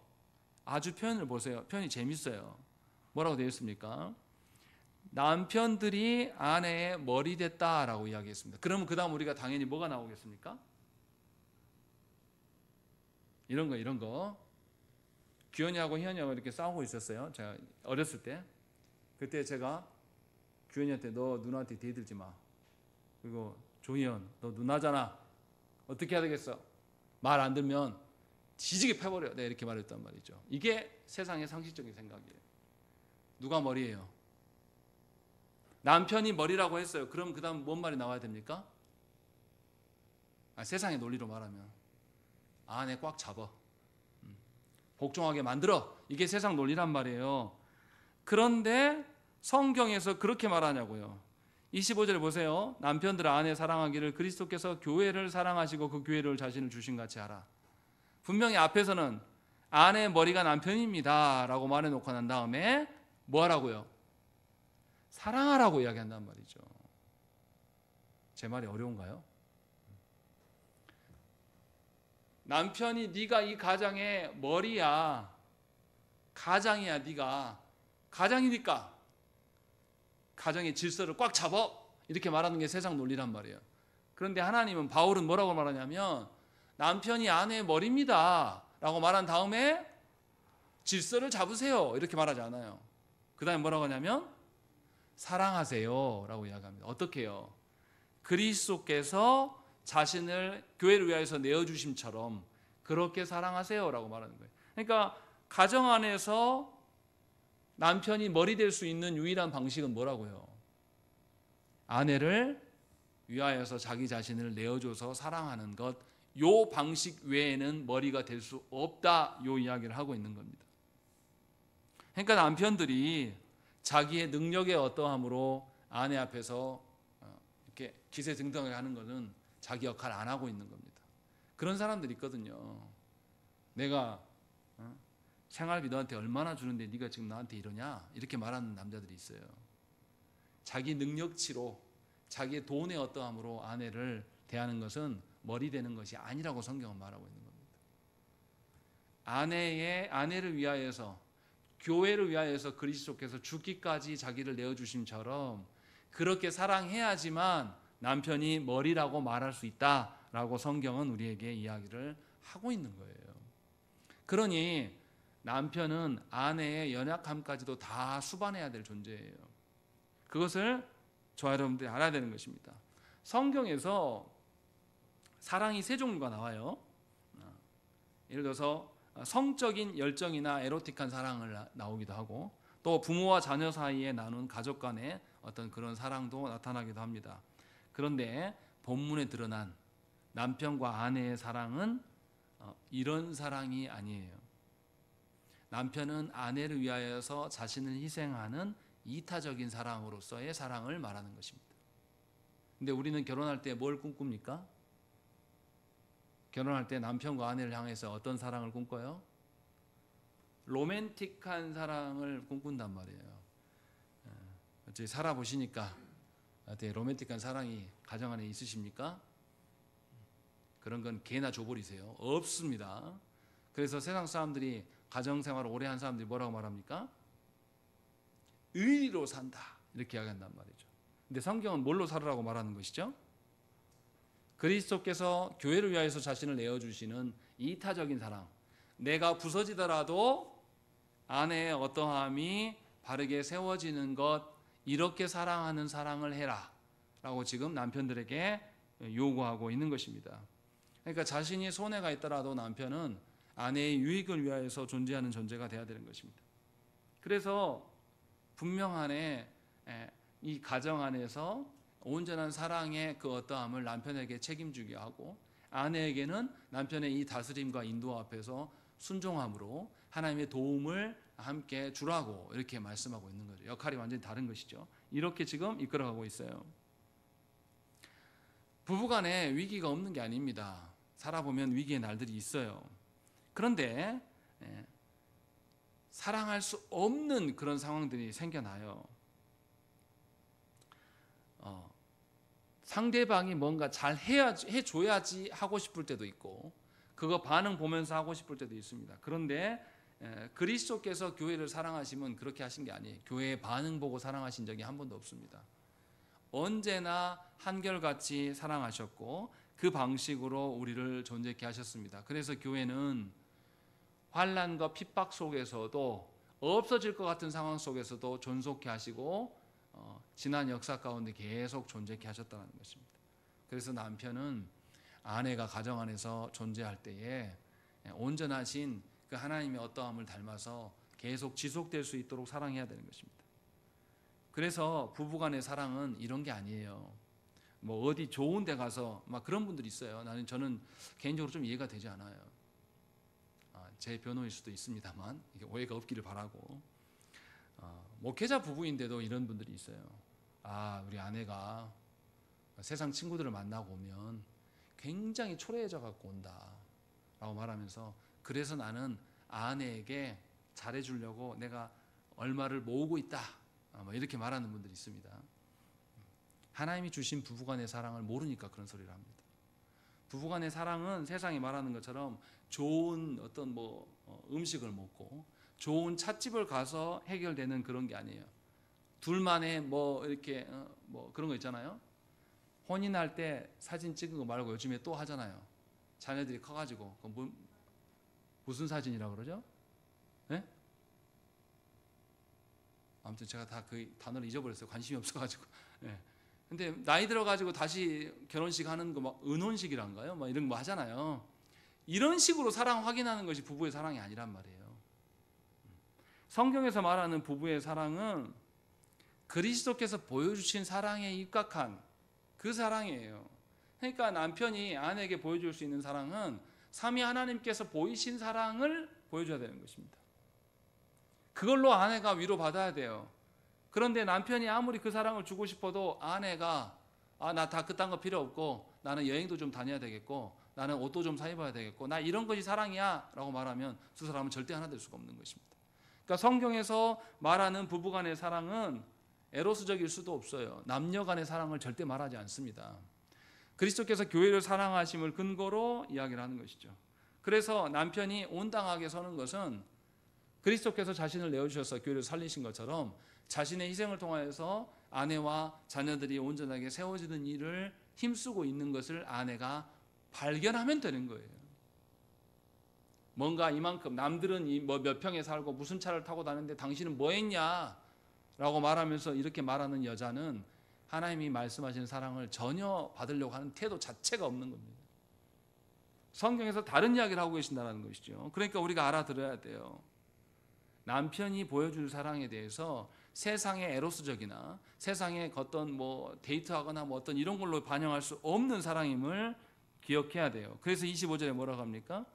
아주 표현을 보세요. 표현이 재밌어요. 뭐라고 되어 있습니까? 남편들이 아내의 머리 됐다라고 이야기했습니다. 그러면 그 다음 우리가 당연히 뭐가 나오겠습니까? 이런 거. 규현이하고 희연이하고 이렇게 싸우고 있었어요. 제가 어렸을 때. 그때 제가 규현이한테 너 누나한테 대들지 마. 그리고 조희연 너 누나잖아. 어떻게 해야 되겠어? 말 안 들면 지지게 패버려. 내가 이렇게 말했단 말이죠. 이게 세상의 상식적인 생각이에요. 누가 머리예요? 남편이 머리라고 했어요. 그럼 그 다음 뭔 말이 나와야 됩니까? 세상의 논리로 말하면 아내 꽉 잡아. 복종하게 만들어. 이게 세상 논리란 말이에요. 그런데 성경에서 그렇게 말하냐고요. 25절 보세요. 남편들 아내 사랑하기를 그리스도께서 교회를 사랑하시고 그 교회를 자신을 주신 같이 하라. 분명히 앞에서는 아내의 머리가 남편입니다 라고 말해놓고 난 다음에 뭐 하라고요? 사랑하라고 이야기한단 말이죠. 제 말이 어려운가요? 남편이 네가 이 가정의 머리야. 가장이야. 네가 가장이니까 가정의 질서를 꽉 잡아. 이렇게 말하는 게 세상 논리란 말이에요. 그런데 하나님은 바울은 뭐라고 말하냐면 남편이 아내의 머리입니다 라고 말한 다음에 질서를 잡으세요 이렇게 말하지 않아요. 그 다음에 뭐라고 하냐면 사랑하세요 라고 이야기합니다. 어떻게 해요? 그리스도께서 자신을 교회를 위하여서 내어주심처럼 그렇게 사랑하세요 라고 말하는 거예요. 그러니까 가정 안에서 남편이 머리 될 수 있는 유일한 방식은 뭐라고요? 아내를 위하여서 자기 자신을 내어줘서 사랑하는 것, 요 방식 외에는 머리가 될 수 없다, 요 이야기를 하고 있는 겁니다. 그러니까 남편들이 자기의 능력의 어떠함으로 아내 앞에서 이렇게 기세등등하게 하는 것은 자기 역할 안 하고 있는 겁니다. 그런 사람들이 있거든요. 내가 생활비 너한테 얼마나 주는데 네가 지금 나한테 이러냐? 이렇게 말하는 남자들이 있어요. 자기 능력치로 자기의 돈의 어떠함으로 아내를 대하는 것은 머리 되는 것이 아니라고 성경은 말하고 있는 겁니다. 아내를 위하여서 교회를 위하여서 그리스도께서 죽기까지 자기를 내어주심처럼 그렇게 사랑해야지만 남편이 머리라고 말할 수 있다라고 성경은 우리에게 이야기를 하고 있는 거예요. 그러니 남편은 아내의 연약함까지도 다 수반해야 될 존재예요. 그것을 저와 여러분들이 알아야 되는 것입니다. 성경에서 사랑이 세 종류가 나와요. 예를 들어서 성적인 열정이나 에로틱한 사랑을 나오기도 하고 또 부모와 자녀 사이에 나눈 가족 간의 어떤 그런 사랑도 나타나기도 합니다. 그런데 본문에 드러난 남편과 아내의 사랑은 이런 사랑이 아니에요. 남편은 아내를 위하여서 자신을 희생하는 이타적인 사랑으로서의 사랑을 말하는 것입니다. 근데 우리는 결혼할 때 뭘 꿈꿉니까? 결혼할 때 남편과 아내를 향해서 어떤 사랑을 꿈꿔요? 로맨틱한 사랑을 꿈꾼단 말이에요. 어찌 살아보시니까 어떻게 로맨틱한 사랑이 가정 안에 있으십니까? 그런 건 개나 줘버리세요. 없습니다. 그래서 세상 사람들이 가정생활을 오래 한 사람들이 뭐라고 말합니까? 의리로 산다 이렇게 이야기한단 말이죠. 근데 성경은 뭘로 살으라고 말하는 것이죠? 그리스도께서 교회를 위하여서 자신을 내어주시는 이타적인 사랑, 내가 부서지더라도 아내의 어떠함이 바르게 세워지는 것, 이렇게 사랑하는 사랑을 해라 라고 지금 남편들에게 요구하고 있는 것입니다. 그러니까 자신이 손해가 있더라도 남편은 아내의 유익을 위하여서 존재하는 존재가 되어야 되는 것입니다. 그래서 분명하네 이 가정 안에서 온전한 사랑의 그 어떠함을 남편에게 책임지게 하고, 아내에게는 남편의 이 다스림과 인도 앞에서 순종함으로 하나님의 도움을 함께 주라고 이렇게 말씀하고 있는 거죠. 역할이 완전히 다른 것이죠. 이렇게 지금 이끌어가고 있어요. 부부간에 위기가 없는 게 아닙니다. 살아보면 위기의 날들이 있어요. 그런데 사랑할 수 없는 그런 상황들이 생겨나요. 상대방이 뭔가 잘 해줘야지 하고 싶을 때도 있고, 그거 반응 보면서 하고 싶을 때도 있습니다. 그런데 그리스도께서 교회를 사랑하시면 그렇게 하신 게 아니에요. 교회의 반응 보고 사랑하신 적이 한 번도 없습니다. 언제나 한결같이 사랑하셨고 그 방식으로 우리를 존재케 하셨습니다. 그래서 교회는 환난과 핍박 속에서도, 없어질 것 같은 상황 속에서도 존속케 하시고 지난 역사 가운데 계속 존재케 하셨다는 것입니다. 그래서 남편은 아내가 가정 안에서 존재할 때에 온전하신 그 하나님의 어떠함을 닮아서 계속 지속될 수 있도록 사랑해야 되는 것입니다. 그래서 부부간의 사랑은 이런 게 아니에요. 뭐 어디 좋은 데 가서 막 그런 분들이 있어요. 저는 개인적으로 좀 이해가 되지 않아요. 제 변호일 수도 있습니다만 이게 오해가 없기를 바라고, 목회자 부부인데도 이런 분들이 있어요. 우리 아내가 세상 친구들을 만나고 오면 굉장히 초라해져 갖고 온다 라고 말하면서, 그래서 나는 아내에게 잘해주려고 내가 얼마를 모으고 있다, 이렇게 말하는 분들이 있습니다. 하나님이 주신 부부간의 사랑을 모르니까 그런 소리를 합니다. 부부간의 사랑은 세상이 말하는 것처럼 좋은 어떤 음식을 먹고 좋은 찻집을 가서 해결되는 그런 게 아니에요. 둘만의 이렇게 그런 거 있잖아요. 혼인할 때 사진 찍은 거 말고 요즘에 또 하잖아요. 자녀들이 커가지고 무슨 사진이라고 그러죠? 네? 아무튼 제가 다 그 단어를 잊어버렸어요. 관심이 없어가지고. 네. 근데 나이 들어가지고 다시 결혼식 하는 거 막 은혼식이란가요? 이런 거 하잖아요. 이런 식으로 사랑 확인하는 것이 부부의 사랑이 아니란 말이에요. 성경에서 말하는 부부의 사랑은 그리스도께서 보여주신 사랑에 입각한 그 사랑이에요. 그러니까 남편이 아내에게 보여줄 수 있는 사랑은 삼위 하나님께서 보이신 사랑을 보여줘야 되는 것입니다. 그걸로 아내가 위로받아야 돼요. 그런데 남편이 아무리 그 사랑을 주고 싶어도 아내가 나 다 그딴 거 필요 없고 나는 여행도 좀 다녀야 되겠고 나는 옷도 좀 사 입어야 되겠고 나 이런 것이 사랑이야 라고 말하면 두 사람은 절대 하나 될 수가 없는 것입니다. 그러니까 성경에서 말하는 부부간의 사랑은 에로스적일 수도 없어요. 남녀간의 사랑을 절대 말하지 않습니다. 그리스도께서 교회를 사랑하심을 근거로 이야기를 하는 것이죠. 그래서 남편이 온당하게 서는 것은 그리스도께서 자신을 내어주셔서 교회를 살리신 것처럼 자신의 희생을 통하여서 아내와 자녀들이 온전하게 세워지는 일을 힘쓰고 있는 것을 아내가 발견하면 되는 거예요. 뭔가 이만큼 남들은 몇 평에 살고 무슨 차를 타고 다니는데 당신은 뭐 했냐 라고 말하면서 이렇게 말하는 여자는 하나님이 말씀하시는 사랑을 전혀 받으려고 하는 태도 자체가 없는 겁니다. 성경에서 다른 이야기를 하고 계신다는 것이죠. 그러니까 우리가 알아들어야 돼요. 남편이 보여줄 사랑에 대해서 세상의 에로스적이나 세상의 어떤 데이트하거나 어떤 이런 걸로 반영할 수 없는 사랑임을 기억해야 돼요. 그래서 25절에 뭐라고 합니까?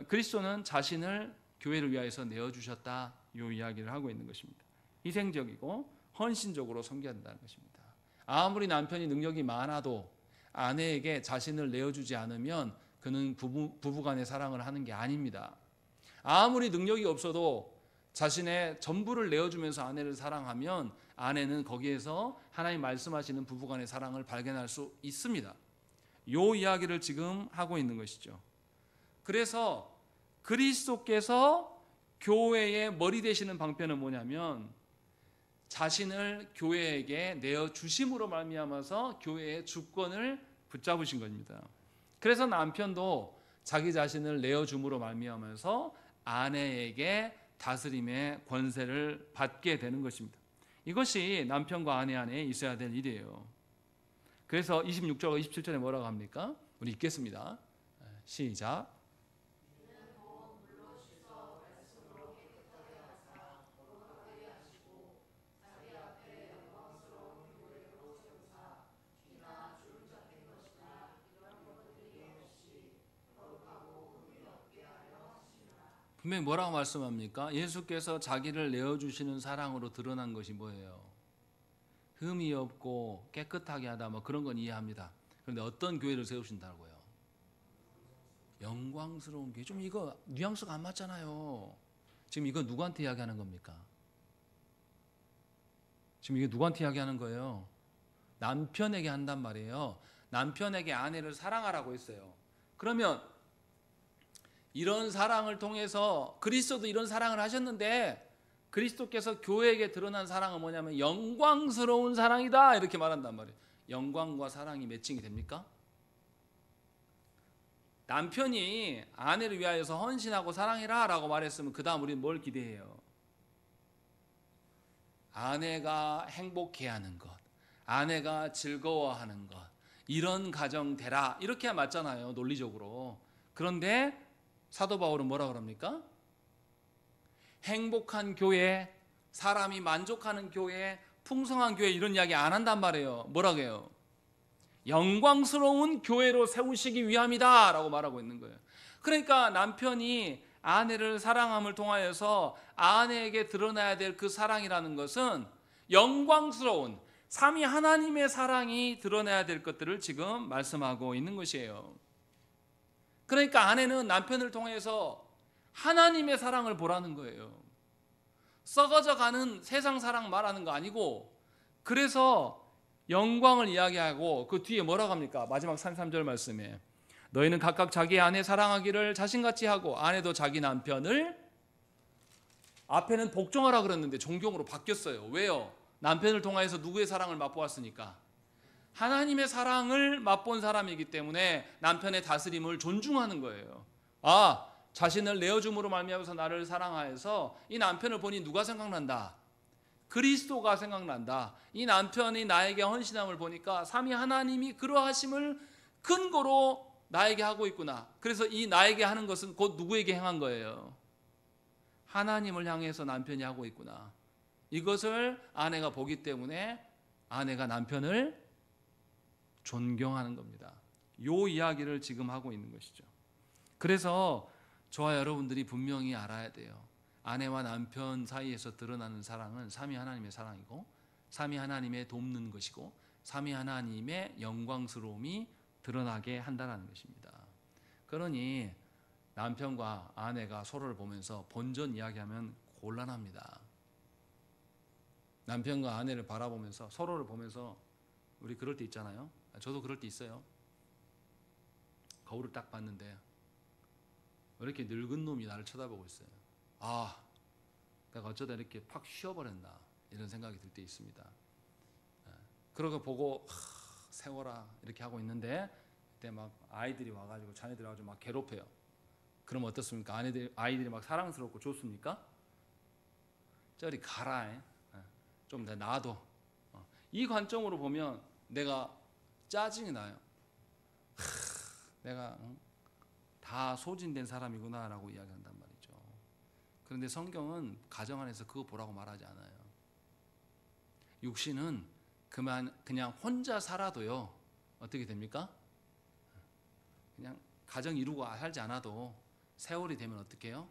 그리스도는 자신을 교회를 위하여서 내어주셨다, 이 이야기를 하고 있는 것입니다. 희생적이고 헌신적으로 섬겨한다는 것입니다. 아무리 남편이 능력이 많아도 아내에게 자신을 내어주지 않으면 그는 부부간의 사랑을 하는 게 아닙니다. 아무리 능력이 없어도 자신의 전부를 내어주면서 아내를 사랑하면 아내는 거기에서 하나님 말씀하시는 부부간의 사랑을 발견할 수 있습니다. 이 이야기를 지금 하고 있는 것이죠. 그래서 그리스도께서 교회의 머리 되시는 방편은 뭐냐면 자신을 교회에게 내어주심으로 말미암아서 교회의 주권을 붙잡으신 겁니다. 그래서 남편도 자기 자신을 내어줌으로 말미암아서 아내에게 다스림의 권세를 받게 되는 것입니다. 이것이 남편과 아내 안에 있어야 될 일이에요. 그래서 26절과 27절에 뭐라고 합니까? 우리 읽겠습니다. 시작. 분명히 뭐라고 말씀합니까? 예수께서 자기를 내어주시는 사랑으로 드러난 것이 뭐예요? 흠이 없고 깨끗하게 하다 뭐 그런 건 이해합니다. 그런데 어떤 교회를 세우신다고요? 영광스러운 교회. 좀 이거 뉘앙스가 안 맞잖아요. 지금 이거 누구한테 이야기하는 겁니까? 지금 이게 누구한테 이야기하는 거예요? 남편에게 한단 말이에요. 남편에게 아내를 사랑하라고 했어요. 그러면 이런 사랑을 통해서 그리스도도 이런 사랑을 하셨는데 그리스도께서 교회에게 드러난 사랑은 뭐냐면 영광스러운 사랑이다 이렇게 말한단 말이에요. 영광과 사랑이 매칭이 됩니까? 남편이 아내를 위하여서 헌신하고 사랑해라 라고 말했으면 그 다음 우리는 뭘 기대해요? 아내가 행복해하는 것, 아내가 즐거워하는 것, 이런 가정 되라 이렇게 맞잖아요, 논리적으로. 그런데 사도 바울은 뭐라 그럽니까? 행복한 교회, 사람이 만족하는 교회, 풍성한 교회 이런 이야기 안 한단 말이에요. 뭐라고 해요? 영광스러운 교회로 세우시기 위함이다 라고 말하고 있는 거예요. 그러니까 남편이 아내를 사랑함을 통하여서 아내에게 드러나야 될 그 사랑이라는 것은 영광스러운 삼위 하나님의 사랑이 드러나야 될 것들을 지금 말씀하고 있는 것이에요. 그러니까 아내는 남편을 통해서 하나님의 사랑을 보라는 거예요. 썩어져 가는 세상 사랑 말하는 거 아니고, 그래서 영광을 이야기하고 그 뒤에 뭐라고 합니까? 마지막 3절 말씀에 너희는 각각 자기 아내 사랑하기를 자신같이 하고 아내도 자기 남편을, 앞에는 복종하라 그랬는데 존경으로 바뀌었어요. 왜요? 남편을 통하여서 누구의 사랑을 맛보았으니까? 하나님의 사랑을 맛본 사람이기 때문에 남편의 다스림을 존중하는 거예요. 아, 자신을 내어줌으로 말미암아서 나를 사랑하여서 이 남편을 보니 누가 생각난다? 그리스도가 생각난다. 이 남편이 나에게 헌신함을 보니까 삼위 하나님이 그러하심을 근거로 나에게 하고 있구나. 그래서 이 나에게 하는 것은 곧 누구에게 행한 거예요? 하나님을 향해서 남편이 하고 있구나. 이것을 아내가 보기 때문에 아내가 남편을 존경하는 겁니다. 요 이야기를 지금 하고 있는 것이죠. 그래서 저와 여러분들이 분명히 알아야 돼요. 아내와 남편 사이에서 드러나는 사랑은 삼위 하나님의 사랑이고, 삼위 하나님의 돕는 것이고, 삼위 하나님의 영광스러움이 드러나게 한다는 것입니다. 그러니 남편과 아내가 서로를 보면서 본전 이야기하면 곤란합니다. 남편과 아내를 바라보면서 서로를 보면서, 우리 그럴 때 있잖아요. 저도 그럴 때 있어요. 거울을 딱 봤는데 왜 이렇게 늙은 놈이 나를 쳐다보고 있어요. 아, 내가 어쩌다 이렇게 팍 쉬어버렸나 이런 생각이 들 때 있습니다. 그러고 보고 세워라 이렇게 하고 있는데 그때 막 아이들이 와가지고 자녀들이 와가지고 막 괴롭혀요. 그럼 어떻습니까? 아이들이 막 사랑스럽고 좋습니까? 저리 가라. 좀 더 놔둬. 이 관점으로 보면 내가 짜증이 나요. 내가 다 소진된 사람이구나 라고 이야기한단 말이죠. 그런데 성경은 가정 안에서 그거 보라고 말하지 않아요. 육신은 그냥 혼자 살아도요 어떻게 됩니까? 그냥 가정 이루고 살지 않아도 세월이 되면 어떻게 해요?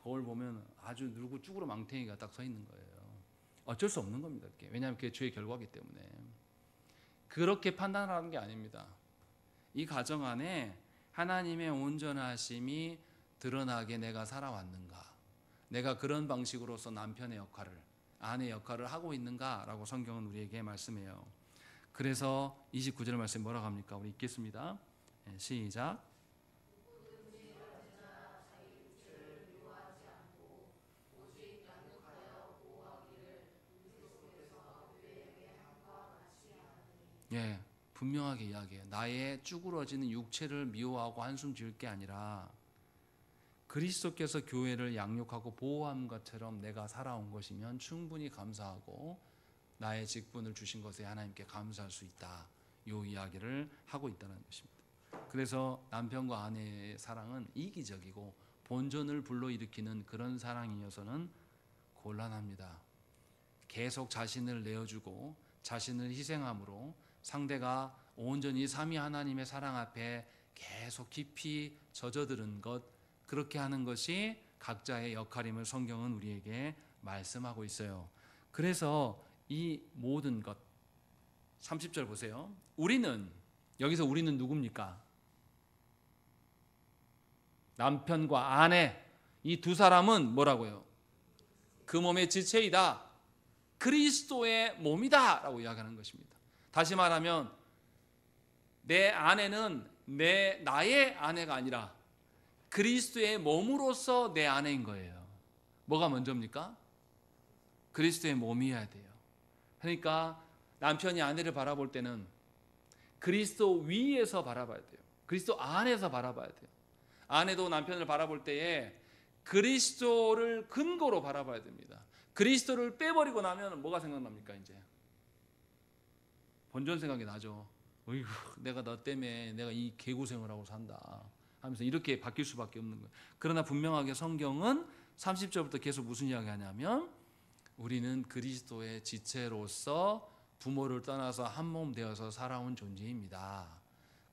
거울 보면 아주 늙고 쭈그러 망탱이가 딱 서 있는 거예요. 어쩔 수 없는 겁니다. 왜냐하면 그게 죄의 결과이기 때문에. 그렇게 판단하는 게 아닙니다. 이 가정 안에 하나님의 온전하심이 드러나게 내가 살아왔는가, 내가 그런 방식으로서 남편의 역할을, 아내의 역할을 하고 있는가라고 성경은 우리에게 말씀해요. 그래서 29절 말씀 뭐라고 합니까? 우리 읽겠습니다. 시작. 예, 분명하게 이야기해요. 나의 쭈그러지는 육체를 미워하고 한숨 지을 게 아니라 그리스도께서 교회를 양육하고 보호한 것처럼 내가 살아온 것이면 충분히 감사하고 나의 직분을 주신 것에 하나님께 감사할 수 있다. 이 이야기를 하고 있다는 것입니다. 그래서 남편과 아내의 사랑은 이기적이고 본전을 불러일으키는 그런 사랑이어서는 곤란합니다. 계속 자신을 내어주고 자신을 희생함으로 상대가 온전히 삼위 하나님의 사랑 앞에 계속 깊이 젖어드는 것, 그렇게 하는 것이 각자의 역할임을 성경은 우리에게 말씀하고 있어요. 그래서 이 모든 것 30절 보세요. 여기서 우리는 누굽니까? 남편과 아내, 이 두 사람은 뭐라고요? 그 몸의 지체이다. 그리스도의 몸이다 라고 이야기하는 것입니다. 다시 말하면 내 아내는 나의 아내가 아니라 그리스도의 몸으로서 내 아내인 거예요. 뭐가 먼저입니까? 그리스도의 몸이어야 돼요. 그러니까 남편이 아내를 바라볼 때는 그리스도 위에서 바라봐야 돼요. 그리스도 안에서 바라봐야 돼요. 아내도 남편을 바라볼 때에 그리스도를 근거로 바라봐야 됩니다. 그리스도를 빼버리고 나면 뭐가 생각납니까? 이제 본전 생각이 나죠. 어이구, 내가 너 때문에 내가 이 개고생을 하고 산다 하면서 이렇게 바뀔 수밖에 없는 거예요. 그러나 분명하게 성경은 30절부터 계속 무슨 이야기 하냐면 우리는 그리스도의 지체로서 부모를 떠나서 한 몸 되어서 살아온 존재입니다.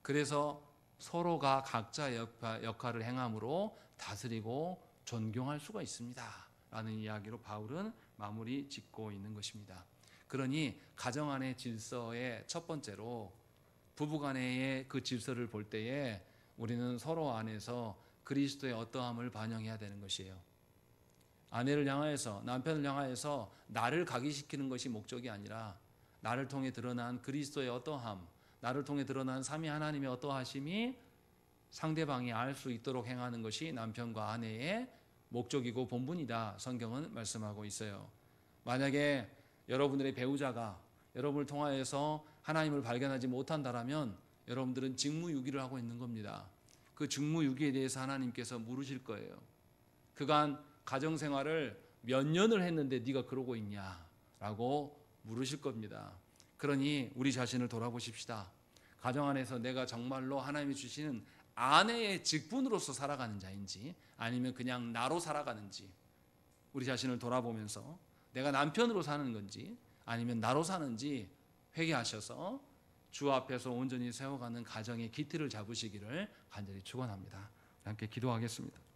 그래서 서로가 각자 역할을 행함으로 다스리고 존경할 수가 있습니다 라는 이야기로 바울은 마무리 짓고 있는 것입니다. 그러니 가정 안의 질서의 첫 번째로 부부간의 그 질서를 볼 때에 우리는 서로 안에서 그리스도의 어떠함을 반영해야 되는 것이에요. 아내를 향하여서, 남편을 향하여서 나를 각인시키는 것이 목적이 아니라 나를 통해 드러난 그리스도의 어떠함, 나를 통해 드러난 삼위 하나님의 어떠하심이 상대방이 알 수 있도록 행하는 것이 남편과 아내의 목적이고 본분이다 성경은 말씀하고 있어요. 만약에 여러분들의 배우자가 여러분을 통하여서 하나님을 발견하지 못한다라면 여러분들은 직무유기를 하고 있는 겁니다. 그 직무유기에 대해서 하나님께서 물으실 거예요. 그간 가정생활을 몇 년을 했는데 네가 그러고 있냐라고 물으실 겁니다. 그러니 우리 자신을 돌아보십시다. 가정 안에서 내가 정말로 하나님이 주시는 아내의 직분으로서 살아가는 자인지 아니면 그냥 나로 살아가는지 우리 자신을 돌아보면서 내가 남편으로 사는 건지 아니면 나로 사는지 회개하셔서 주 앞에서 온전히 세워가는 가정의 기틀을 잡으시기를 간절히 축원합니다. 함께 기도하겠습니다.